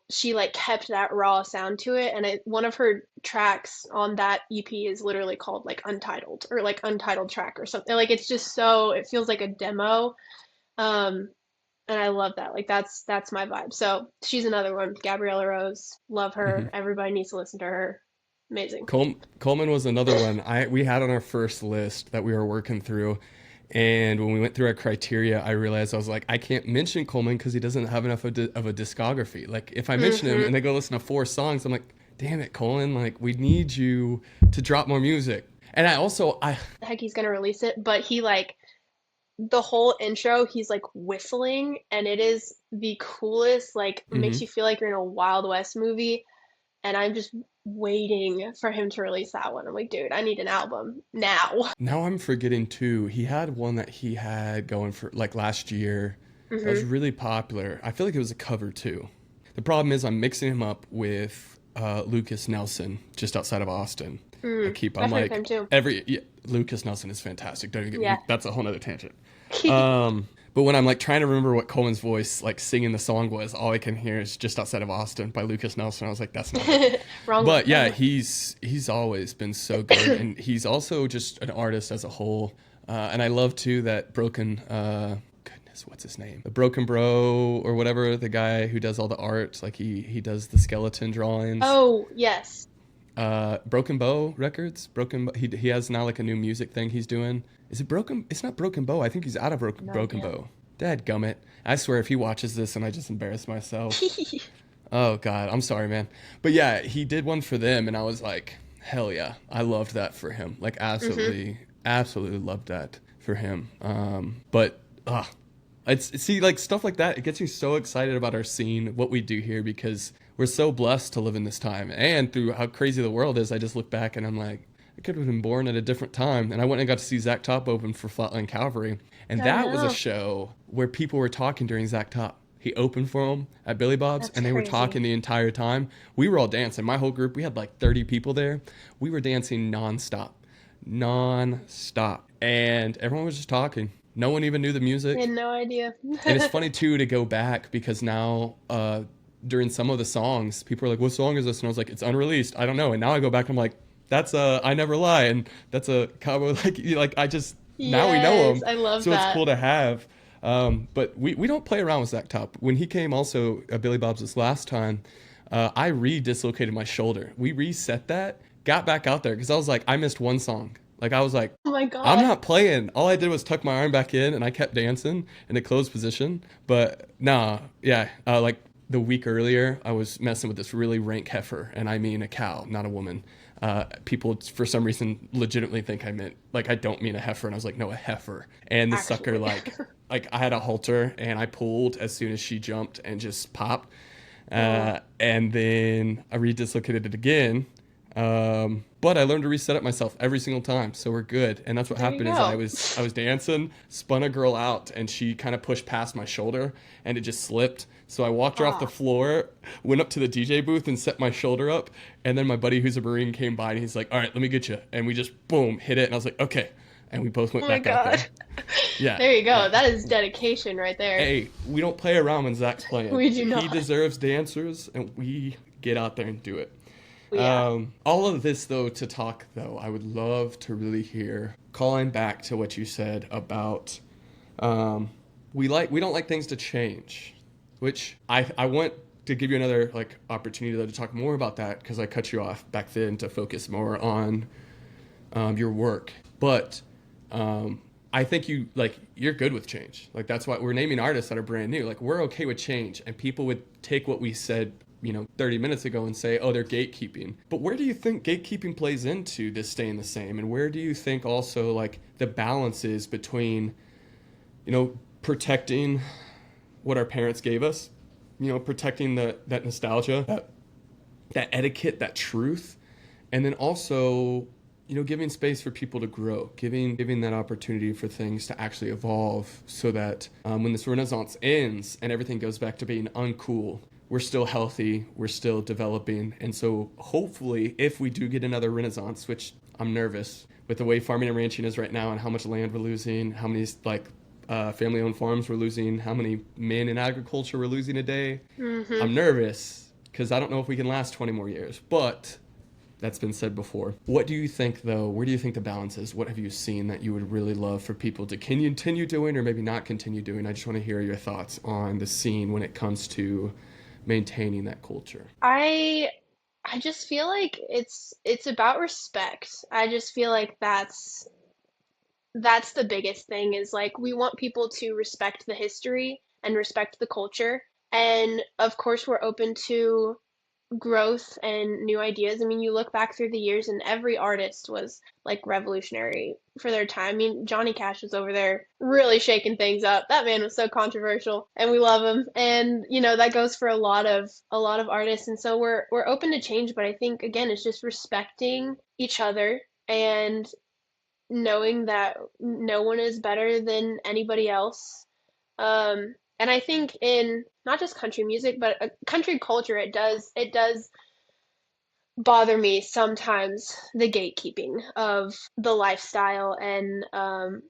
she like kept that raw sound to it. And one of her tracks on that EP is literally called like Untitled or like Untitled Track or something. Like it's just it feels like a demo. Um, and I love that. Like that's my vibe. So she's another one. Gabriella Rose, love her. Hmm. Everybody needs to listen to her. Amazing. Coleman was another one we had on our first list that we were working through. And when we went through our criteria, I realized I was like, I can't mention Coleman because he doesn't have enough of a discography. Like, if I mention him Hmm. and they go listen to four songs, I'm like, damn it, Coleman, like, we need you to drop more music. And Heck, he's gonna release it, but he like the whole intro, he's like whistling, and it is the coolest. Like, makes mhm. you feel like you're in a Wild West movie. And I'm just waiting for him to release that one. I'm like, dude, I need an album now. Now I'm forgetting too. He had one that he had going for like last year that was Hmm. really popular. I feel like it was a cover too. The problem is I'm mixing him up with Lucas Nelson just outside of Austin. I'm I've heard of him like too. Lucas Nelson is fantastic. Don't even get Yeah. me. That's a whole nother tangent. But when I'm like trying to remember what Coleman's voice like singing the song was, all I can hear is just outside of Austin by Lucas Nelson. I was like, that's not it. Wrong one. But yeah, he's always been so good, and he's also just an artist as a whole. And I love too that goodness, what's his name? The Broken Bro or whatever, the guy who does all the art, like he does the skeleton drawings. Oh, yes. Broken Bow Records. He has now like a new music thing he's doing. Is it Broken? It's not Broken Bow. I think he's out of No Broken idea. Bow. Dad gummit. I swear if he watches this and I just embarrass myself. Oh God, I'm sorry, man. But yeah, he did one for them, and I was like, hell yeah, I loved that for him. Like Hmm. absolutely loved that for him. But it's see like stuff like that. It gets me so excited about our scene, what we do here, because we're so blessed to live in this time, and through how crazy the world is. I just look back and I'm like, I could have been born at a different time. And I went and got to see Zach Top open for Flatland Calvary, and I that was a know. show where people were talking during Zach Top. He opened for him at Billy Bob's, That's and they were crazy. talking the entire time. We were all dancing. My whole group, we had like 30 people there. We were dancing nonstop, and everyone was just talking. No one even knew the I music. had no idea. And it's funny too to go back because now during some of the songs, people are like, "What song is this?" And I was like, "It's unreleased. I don't know." And now I go back, I'm like, "That's I Never Lie," and that's a cowboy like I just now we know Yes, him, I love so it's that. cool to have. But we don't play around with Zach Top. When he came also at Billy Bob's this last time, I re-dislocated my shoulder. We reset that, got back out there because I was like, I missed one song. Like I was like, Oh my I'm God. not playing. All I did was tuck my arm back in and I kept dancing in a closed position. But nah, yeah, like the week earlier, I was messing with this really rank heifer, and I mean a cow, not a woman. People, for some reason, legitimately think I meant, like, I don't mean a heifer, and I was like, no, a heifer. And the sucker, Actually. like I had a halter, and I pulled as soon as she jumped and just popped. Oh, And then I redislocated it again. But I learned to reset it myself every single time, so we're good. And that's what there you happened is go. I was dancing, spun a girl out, and she kind of pushed past my shoulder, and it just slipped. So I walked her off the Ah, floor, went up to the DJ booth, and set my shoulder up. And then my buddy, who's a Marine, came by, and he's like, "All right, let me get you." And we just boom hit it, and I was like, "Okay." And we both went oh my back out God. there. Yeah, There you go. yeah. That is dedication right there. Hey, we don't play around when Zach's playing. We do He not. deserves dancers, and we get out there and do it. Yeah. All of this, though, to talk, though, I would love to really hear, calling back to what you said about we don't like things to change, which I want to give you another like opportunity though, to talk more about that because I cut you off back then to focus more on your work. But I think you're good with change. Like that's why we're naming artists that are brand new. Like we're okay with change, and people would take what we said 30 minutes ago and say, oh, they're gatekeeping. But where do you think gatekeeping plays into this staying the same? And where do you think also like the balance is between, protecting what our parents gave us, protecting that nostalgia, that etiquette, that truth, and then also, giving space for people to grow, giving that opportunity for things to actually evolve so that when this renaissance ends and everything goes back to being uncool, we're still healthy, we're still developing. And so hopefully if we do get another renaissance, which I'm nervous with the way farming and ranching is right now and how much land we're losing, how many family-owned farms we're losing, how many men in agriculture we're losing a day. Hmm. I'm nervous because I don't know if we can last 20 more years, but that's been said before. What do you think, though? Where do you think the balance is? What have you seen that you would really love for people to continue doing or maybe not continue doing? I just want to hear your thoughts on the scene when it comes to maintaining that culture. I I just feel like it's about respect. I just feel like that's the biggest thing is like we want people to respect the history and respect the culture. And of course, we're open to growth and new ideas. I mean, you look back through the years and every artist was like revolutionary for their time. I mean, Johnny Cash was over there really shaking things up. That man was so controversial and we love him. And that goes for a lot of artists. And so we're open to change, but I think again, it's just respecting each other and knowing that no one is better than anybody else. And I think in not just country music, but country culture, it does bother me sometimes the gatekeeping of the lifestyle. And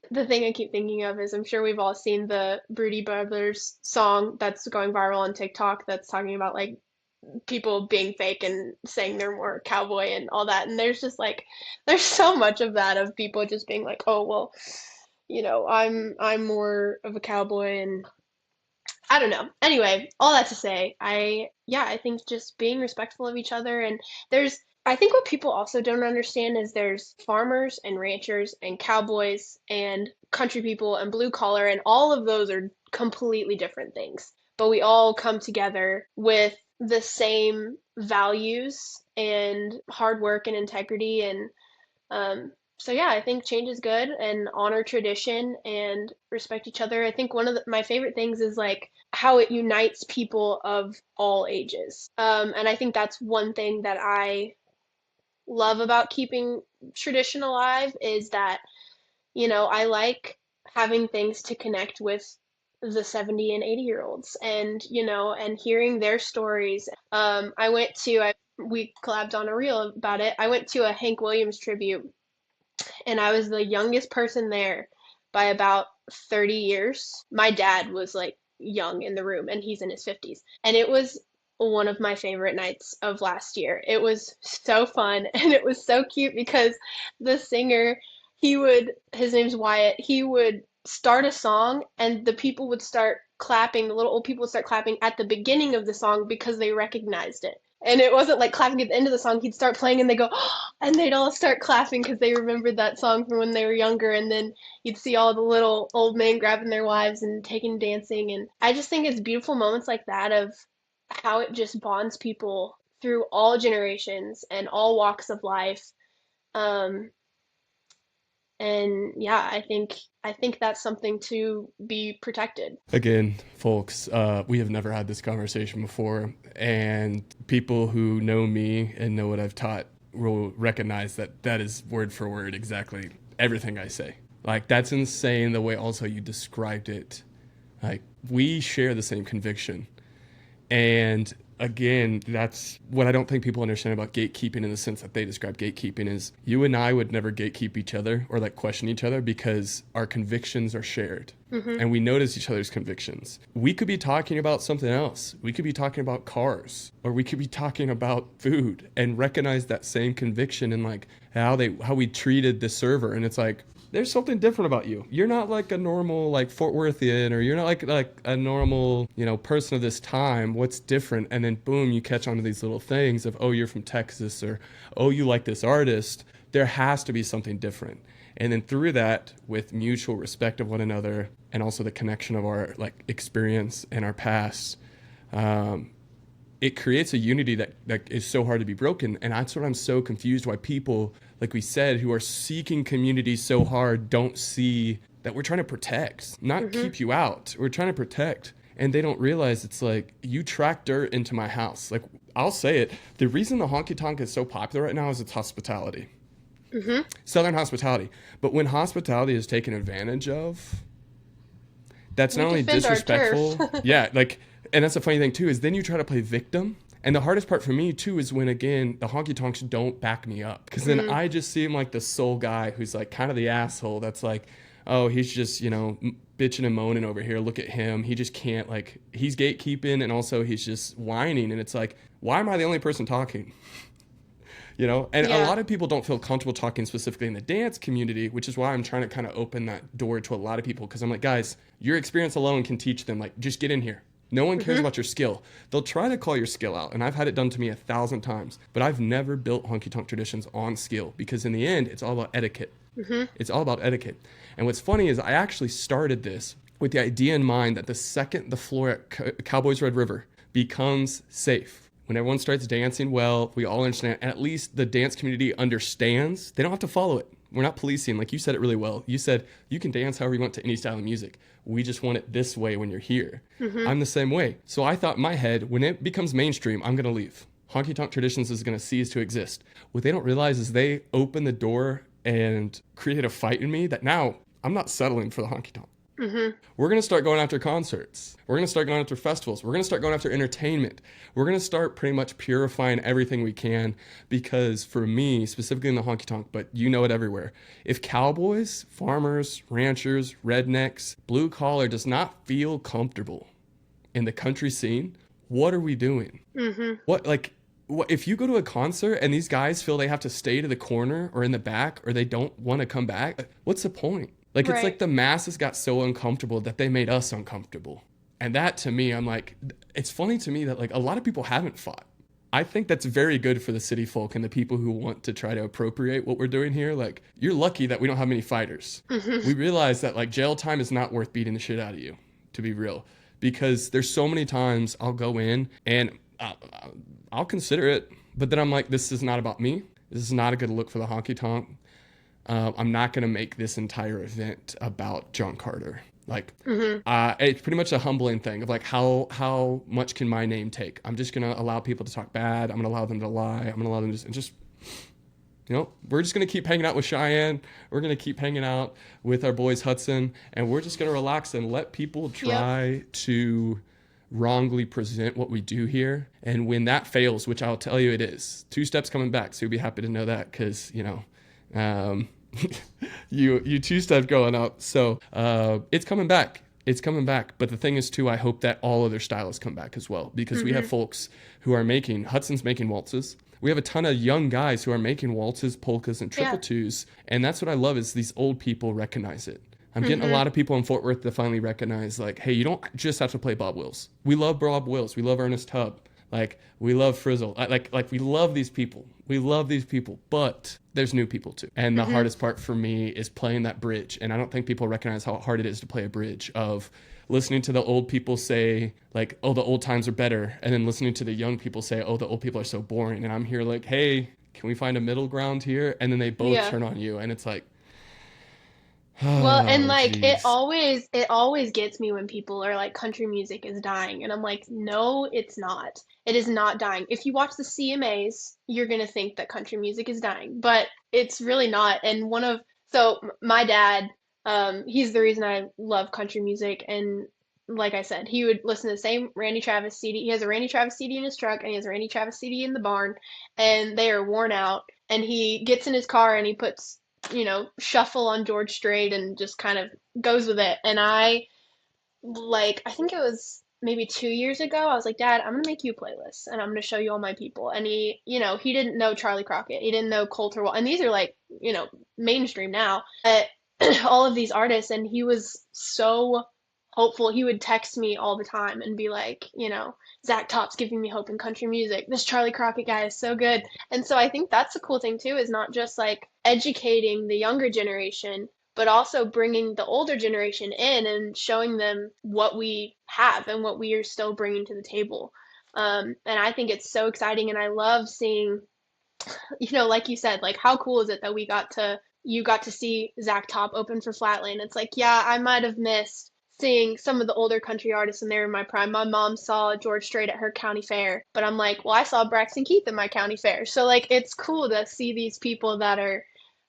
the thing I keep thinking of is I'm sure we've all seen the Broody Brothers song that's going viral on TikTok that's talking about like people being fake and saying they're more cowboy and all that. And there's just like there's so much of that of people just being like, oh well, I'm more of a cowboy and I don't know. Anyway, all that to say, I think just being respectful of each other and I think what people also don't understand is there's farmers and ranchers and cowboys and country people and blue collar and all of those are completely different things. But we all come together with the same values and hard work and integrity and so yeah, I think change is good and honor tradition and respect each other. I think one of my favorite things is like how it unites people of all ages. And I think that's one thing that I love about keeping tradition alive is that, I like having things to connect with the 70 and 80-year olds and, and hearing their stories. We collabed on a reel about it. I went to a Hank Williams tribute and I was the youngest person there by about 30 years. My dad was like young in the room and he's in his 50s. And it was one of my favorite nights of last year. It was so fun and it was so cute because the singer, his name's Wyatt, he would start a song and the people would start clapping, the little old people would start clapping at the beginning of the song because they recognized it. And it wasn't like clapping at the end of the song. He'd start playing and they go, and they'd all start clapping because they remembered that song from when they were younger. And then you'd see all the little old men grabbing their wives and taking dancing. And I just think it's beautiful moments like that of how it just bonds people through all generations and all walks of life. Um, and yeah, I think that's something to be protected. Again, folks, we have never had this conversation before, and people who know me and know what I've taught will recognize that that is word for word exactly everything I say. Like, that's insane the way also you described it. Like, we share the same conviction. And again, that's what I don't think people understand about gatekeeping in the sense that they describe gatekeeping is you and I would never gatekeep each other or like question each other because our convictions are shared and we notice each other's convictions. We could be talking about something else. We could be talking about cars or we could be talking about food and recognize that same conviction and like how we treated the server. And it's like, there's something different about you. You're not like a normal like Fort Worthian, or you're not like a normal, person of this time. What's different? And then boom, you catch on to these little things of, oh, you're from Texas, or oh, you like this artist. There has to be something different. And then through that, with mutual respect of one another and also the connection of our like experience and our past, it creates a unity that is so hard to be broken. And that's what I'm so confused why people, like we said, who are seeking community so hard don't see that we're trying to protect, not keep you out. We're trying to protect. And they don't realize it's like, you track dirt into my house. Like, I'll say it. The reason the honky tonk is so popular right now is its hospitality. Southern hospitality. But when hospitality is taken advantage of, that's not only disrespectful. Yeah, like, and that's the funny thing too, is then you try to play victim. And the hardest part for me too is when, again, the honky tonks don't back me up. Because then I just seem like the sole guy who's like kind of the asshole that's like, oh, he's just, bitching and moaning over here. Look at him. He just can't, like, he's gatekeeping and also he's just whining. And it's like, why am I the only person talking? And a lot of people don't feel comfortable talking specifically in the dance community, which is why I'm trying to kind of open that door to a lot of people. Because I'm like, guys, your experience alone can teach them, like, just get in here. No one cares about your skill. They'll try to call your skill out, and I've had it done to me 1,000 times, but I've never built honky-tonk traditions on skill because in the end, it's all about etiquette. It's all about etiquette. And what's funny is I actually started this with the idea in mind that the second the floor at Cowboys Red River becomes safe, when everyone starts dancing well, we all understand, and at least the dance community understands, they don't have to follow it. We're not policing. Like you said it really well. You said you can dance however you want to any style of music. We just want it this way when you're here. I'm the same way. So I thought in my head, when it becomes mainstream, I'm going to leave. Honky tonk traditions is going to cease to exist. What they don't realize is they open the door and create a fight in me that now I'm not settling for the honky tonk. We're going to start going after concerts. We're going to start going after festivals. We're going to start going after entertainment. We're going to start pretty much purifying everything we can because for me, specifically in the honky tonk, but you know it everywhere, if cowboys, farmers, ranchers, rednecks, blue collar does not feel comfortable in the country scene, what are we doing? What if you go to a concert and these guys feel they have to stay to the corner or in the back or they don't want to come back, what's the point? Like, it's like the masses got so uncomfortable that they made us uncomfortable. And that, to me, I'm like, it's funny to me that, like, a lot of people haven't fought. I think that's very good for the city folk and the people who want to try to appropriate what we're doing here. Like, you're lucky that we don't have many fighters. We realize that, like, jail time is not worth beating the shit out of you, to be real. Because there's so many times I'll go in and I'll consider it. But then I'm like, this is not about me. This is not a good look for the honky tonk. I'm not going to make this entire event about John Carter. Like, it's pretty much a humbling thing of like, how much can my name take? I'm just going to allow people to talk bad. I'm going to allow them to lie. I'm going to allow them to just, we're just going to keep hanging out with Cheyenne. We're going to keep hanging out with our boys Hudson, and we're just going to relax and let people try to wrongly present what we do here. And when that fails, which I'll tell you it is, 2 steps coming back. So you'll be happy to know that because, you 2-step going up. So it's coming back. It's coming back. But the thing is, too, I hope that all other stylists come back as well because we have folks who are Hudson's making waltzes. We have a ton of young guys who are making waltzes, polkas, and triple twos. And that's what I love is these old people recognize it. I'm getting a lot of people in Fort Worth to finally recognize, like, hey, you don't just have to play Bob Wills. We love Bob Wills. We love Ernest Tubb. Like, we love Frizzle. Like we love these people. We love these people, but there's new people too. And the hardest part for me is playing that bridge. And I don't think people recognize how hard it is to play a bridge of listening to the old people say like, oh, the old times are better. And then listening to the young people say, oh, the old people are so boring. And I'm here like, hey, can we find a middle ground here? And then they both Yeah. turn on you. And it's like, Well, and oh, like geez. it always gets me when people are like country music is dying and I'm like, no, it's not. It is not dying. If you watch the CMAs, you're going to think that country music is dying, but it's really not. And my dad, he's the reason I love country music. And like I said, he would listen to the same Randy Travis CD. He has a Randy Travis CD in his truck and he has a Randy Travis CD in the barn and they are worn out. And he gets in his car and he puts shuffle on George Strait and just kind of goes with it. And I think it was maybe 2 years ago, I was like, Dad, I'm gonna make you a playlist and I'm gonna show you all my people. And he didn't know Charley Crockett, he didn't know Coulter Wall, and these are like, mainstream now. But all of these artists, and he was so hopeful. He would text me all the time and be like, Zach Top's giving me hope in country music. This Charley Crockett guy is so good. And so I think that's the cool thing too, is not just like educating the younger generation, but also bringing the older generation in and showing them what we have and what we are still bringing to the table. And I think it's so exciting. And I love seeing, like you said, like how cool is it that you got to see Zach Top open for Flatland. It's like, yeah, I might have missed seeing some of the older country artists when they were in my prime. My mom saw George Strait at her county fair, but I'm like, well, I saw Braxton Keith in my county fair. So like, it's cool to see these people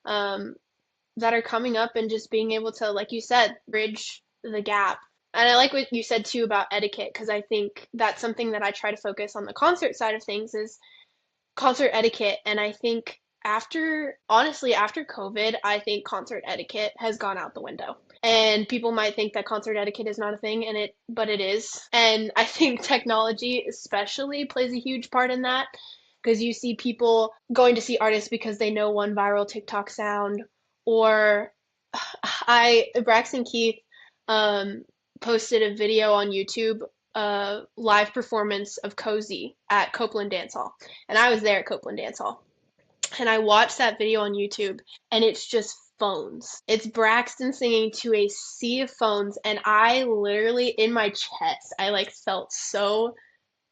um, that are coming up and just being able to, like you said, bridge the gap. And I like what you said too about etiquette, because I think that's something that I try to focus on the concert side of things is concert etiquette. And I think honestly, after COVID, I think concert etiquette has gone out the window. And people might think that concert etiquette is not a thing, but it is. And I think technology especially plays a huge part in that, because you see people going to see artists because they know one viral TikTok sound, or Braxton Keith um, posted a video on YouTube, live performance of Cozy at Copeland Dance Hall, and I was there at Copeland Dance Hall, and I watched that video on YouTube, and it's just phones. It's Braxton singing to a sea of phones, and I literally in my chest, I like felt so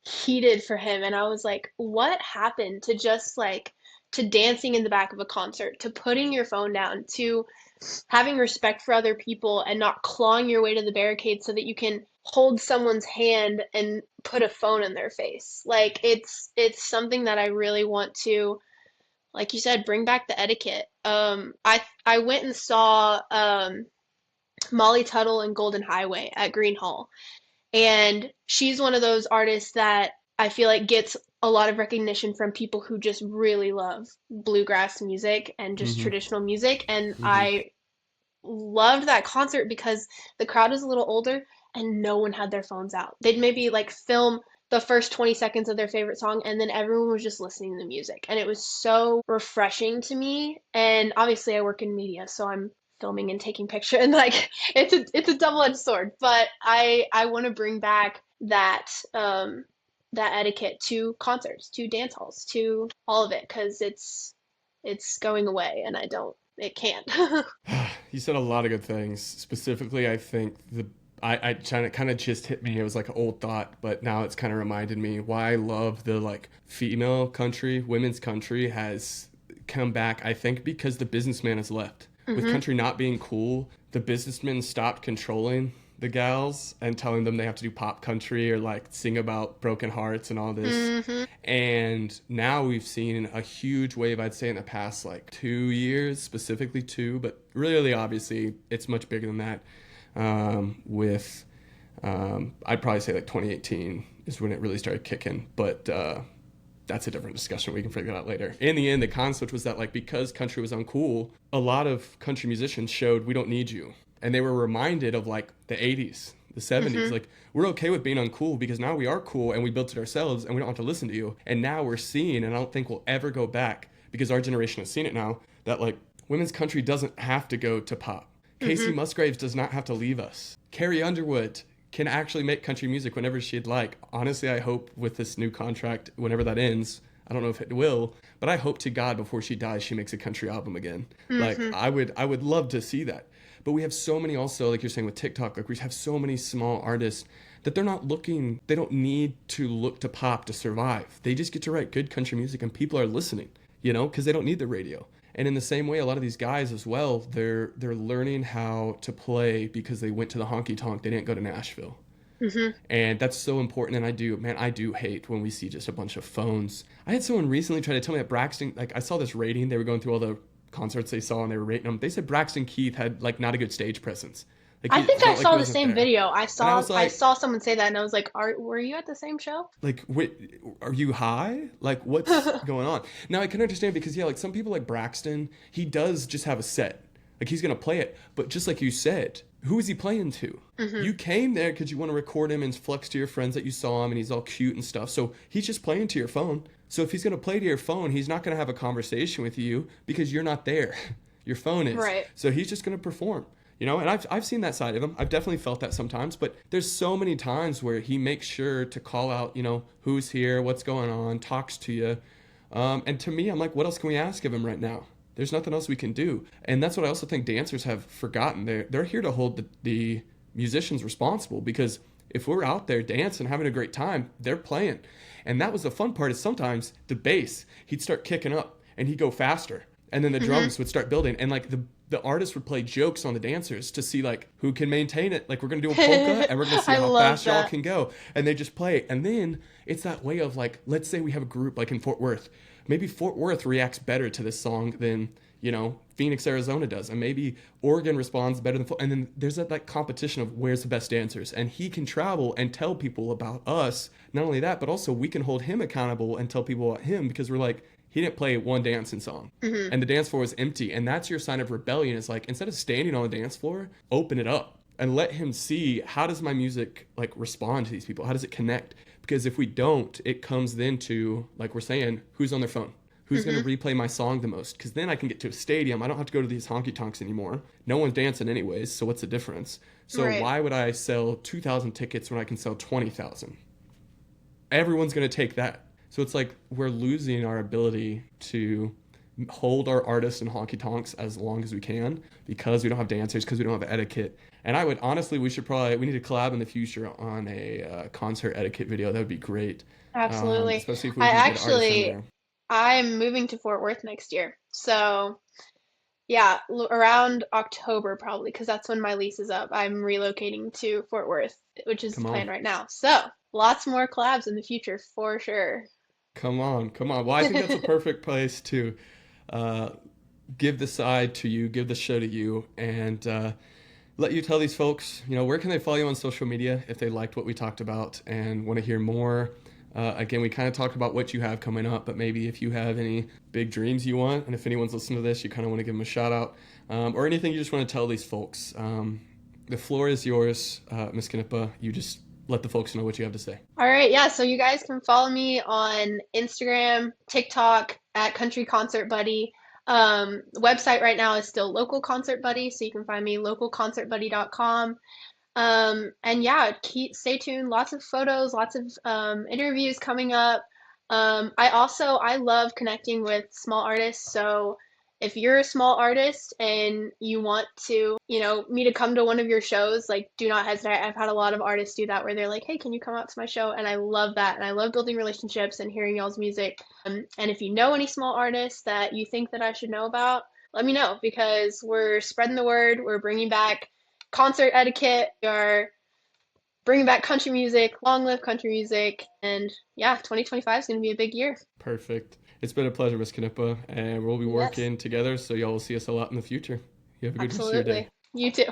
heated for him, and I was like, what happened to just like to dancing in the back of a concert, to putting your phone down, to having respect for other people and not clawing your way to the barricade so that you can hold someone's hand and put a phone in their face. Like it's something that I really want to, like you said, bring back the etiquette. I went and saw Molly Tuttle and Golden Highway at Green Hall, and she's one of those artists that I feel like gets a lot of recognition from people who just really love bluegrass music and just Mm-hmm. traditional music. And Mm-hmm. I loved that concert because the crowd was a little older and no one had their phones out. They'd maybe like film the first 20 seconds of their favorite song and then everyone was just listening to the music. And it was so refreshing to me. And obviously I work in media, so I'm filming and taking pictures and like it's a double-edged sword, but I want to bring back that etiquette to concerts, to dance halls, to all of it, because it's going away and it can't. You said a lot of good things. Specifically, I think I kind of just hit me. It was like an old thought, but now it's kind of reminded me why I love the like female country, women's country has come back. I think because the businessman has left. With Hmm. country not being cool, the businessmen stopped controlling the gals and telling them they have to do pop country or like sing about broken hearts and all this. Hmm. And now we've seen a huge wave, I'd say, in the past like 2 years, specifically two, but really, obviously, it's much bigger than that. With, I'd probably say like 2018 is when it really started kicking, but that's a different discussion. We can figure that out later. In the end, the concept was that like because country was uncool, a lot of country musicians showed we don't need you, and they were reminded of like the 80s, the 70s. Hmm. Like we're okay with being uncool because now we are cool and we built it ourselves and we don't have to listen to you. And now we're seeing, and I don't think we'll ever go back because our generation has seen it now, that like women's country doesn't have to go to pop. Casey Hmm. Musgraves does not have to leave us. Carrie Underwood can actually make country music whenever she'd like. Honestly, I hope with this new contract, whenever that ends, I don't know if it will, but I hope to God before she dies, she makes a country album again. Like Hmm. I would love to see that. But we have so many also, like you're saying with TikTok, like we have so many small artists that they're not looking, they don't need to look to pop to survive. They just get to write good country music and people are listening, because they don't need the radio. And in the same way, a lot of these guys as well, they're learning how to play because they went to the honky tonk. They didn't go to Nashville. Hmm. And that's so important. And I do hate when we see just a bunch of phones. I had someone recently try to tell me that Braxton, like I saw this rating, they were going through all the concerts they saw and they were rating them. They said Braxton Keith had like not a good stage presence. Like I he think I felt like he saw the wasn't same there. video. And I was I like, saw someone say that, and I was like, were you at the same show?" wait, are you high? Like, what's going on? Now, I can understand because, yeah, like some people like Braxton, he does just have a set. Like, he's going to play it. But just like you said, who is he playing to? Hmm. You came there because you want to record him and flex to your friends that you saw him and he's all cute and stuff. So he's just playing to your phone. So if he's going to play to your phone, he's not going to have a conversation with you because you're not there. Your phone is. Right. So he's just going to perform. And I've seen that side of him. I've definitely felt that sometimes, but there's so many times where he makes sure to call out, who's here, what's going on, talks to you. And to me, I'm like, what else can we ask of him right now? There's nothing else we can do. And that's what I also think dancers have forgotten. They're here to hold the musicians responsible because if we're out there dancing, having a great time, they're playing. And that was the fun part is sometimes the bass, he'd start kicking up and he'd go faster. And then the Hmm. drums would start building. And like the artist would play jokes on the dancers to see like who can maintain it. Like we're going to do a polka and we're going to see I how love fast y'all that. can go. And they just play. And then it's that way of like, let's say we have a group like in Fort Worth. Maybe Fort Worth reacts better to this song than, Phoenix, Arizona does. And maybe Oregon responds better than, and then there's that competition of where's the best dancers. And he can travel and tell people about us. Not only that, but also we can hold him accountable and tell people about him because we're like, he didn't play one dancing song Hmm. and the dance floor was empty. And that's your sign of rebellion. It's like, instead of standing on the dance floor, open it up and let him see how does my music like respond to these people? How does it connect? Because if we don't, it comes then to, like we're saying, who's on their phone? Who's going Hmm. to replay my song the most? Because then I can get to a stadium. I don't have to go to these honky tonks anymore. No one's dancing anyways. So what's the difference? So Right. why would I sell 2,000 tickets when I can sell 20,000? Everyone's going to take that. So it's like we're losing our ability to hold our artists and honky tonks as long as we can because we don't have dancers, because we don't have etiquette. And I would honestly, we need to collab in the future on a concert etiquette video. That would be great, Absolutely. especially if we I can get artists in actually, there. I'm moving to Fort Worth next year. So, yeah, around October probably, because that's when my lease is up. I'm relocating to Fort Worth, which is the Come plan on, right now. So, lots more collabs in the future for sure. come on, come on. Well, I think that's a perfect place to uh, give the side to you, give the show to you, and let you tell these folks, where can they follow you on social media if they liked what we talked about and want to hear more. Again, we kind of talked about what you have coming up, but maybe if you have any big dreams you want, and if anyone's listening to this, you kind of want to give them a shout out, or anything you just want to tell these folks. The floor is yours, Miss Knippa. You just let the folks know what you have to say. All right, yeah, so you guys can follow me on Instagram, TikTok at Country Concert Buddy. Website right now is still Local Concert Buddy, so you can find me localconcertbuddy.com. And yeah, stay tuned. Lots of photos, lots of interviews coming up. I love connecting with small artists. So if you're a small artist and you want to, me to come to one of your shows, like do not hesitate. I've had a lot of artists do that where they're like, "Hey, can you come out to my show?" And I love that. And I love building relationships and hearing y'all's music. And if you know any small artists that you think that I should know about, let me know because we're spreading the word. We're bringing back concert etiquette. We are bringing back country music. Long live country music. And yeah, 2025 is going to be a big year. Perfect. It's been a pleasure, Miss Knippa, and we'll be Yes, working together, so y'all will see us a lot in the future. You have a good rest of your day. absolutely. You too.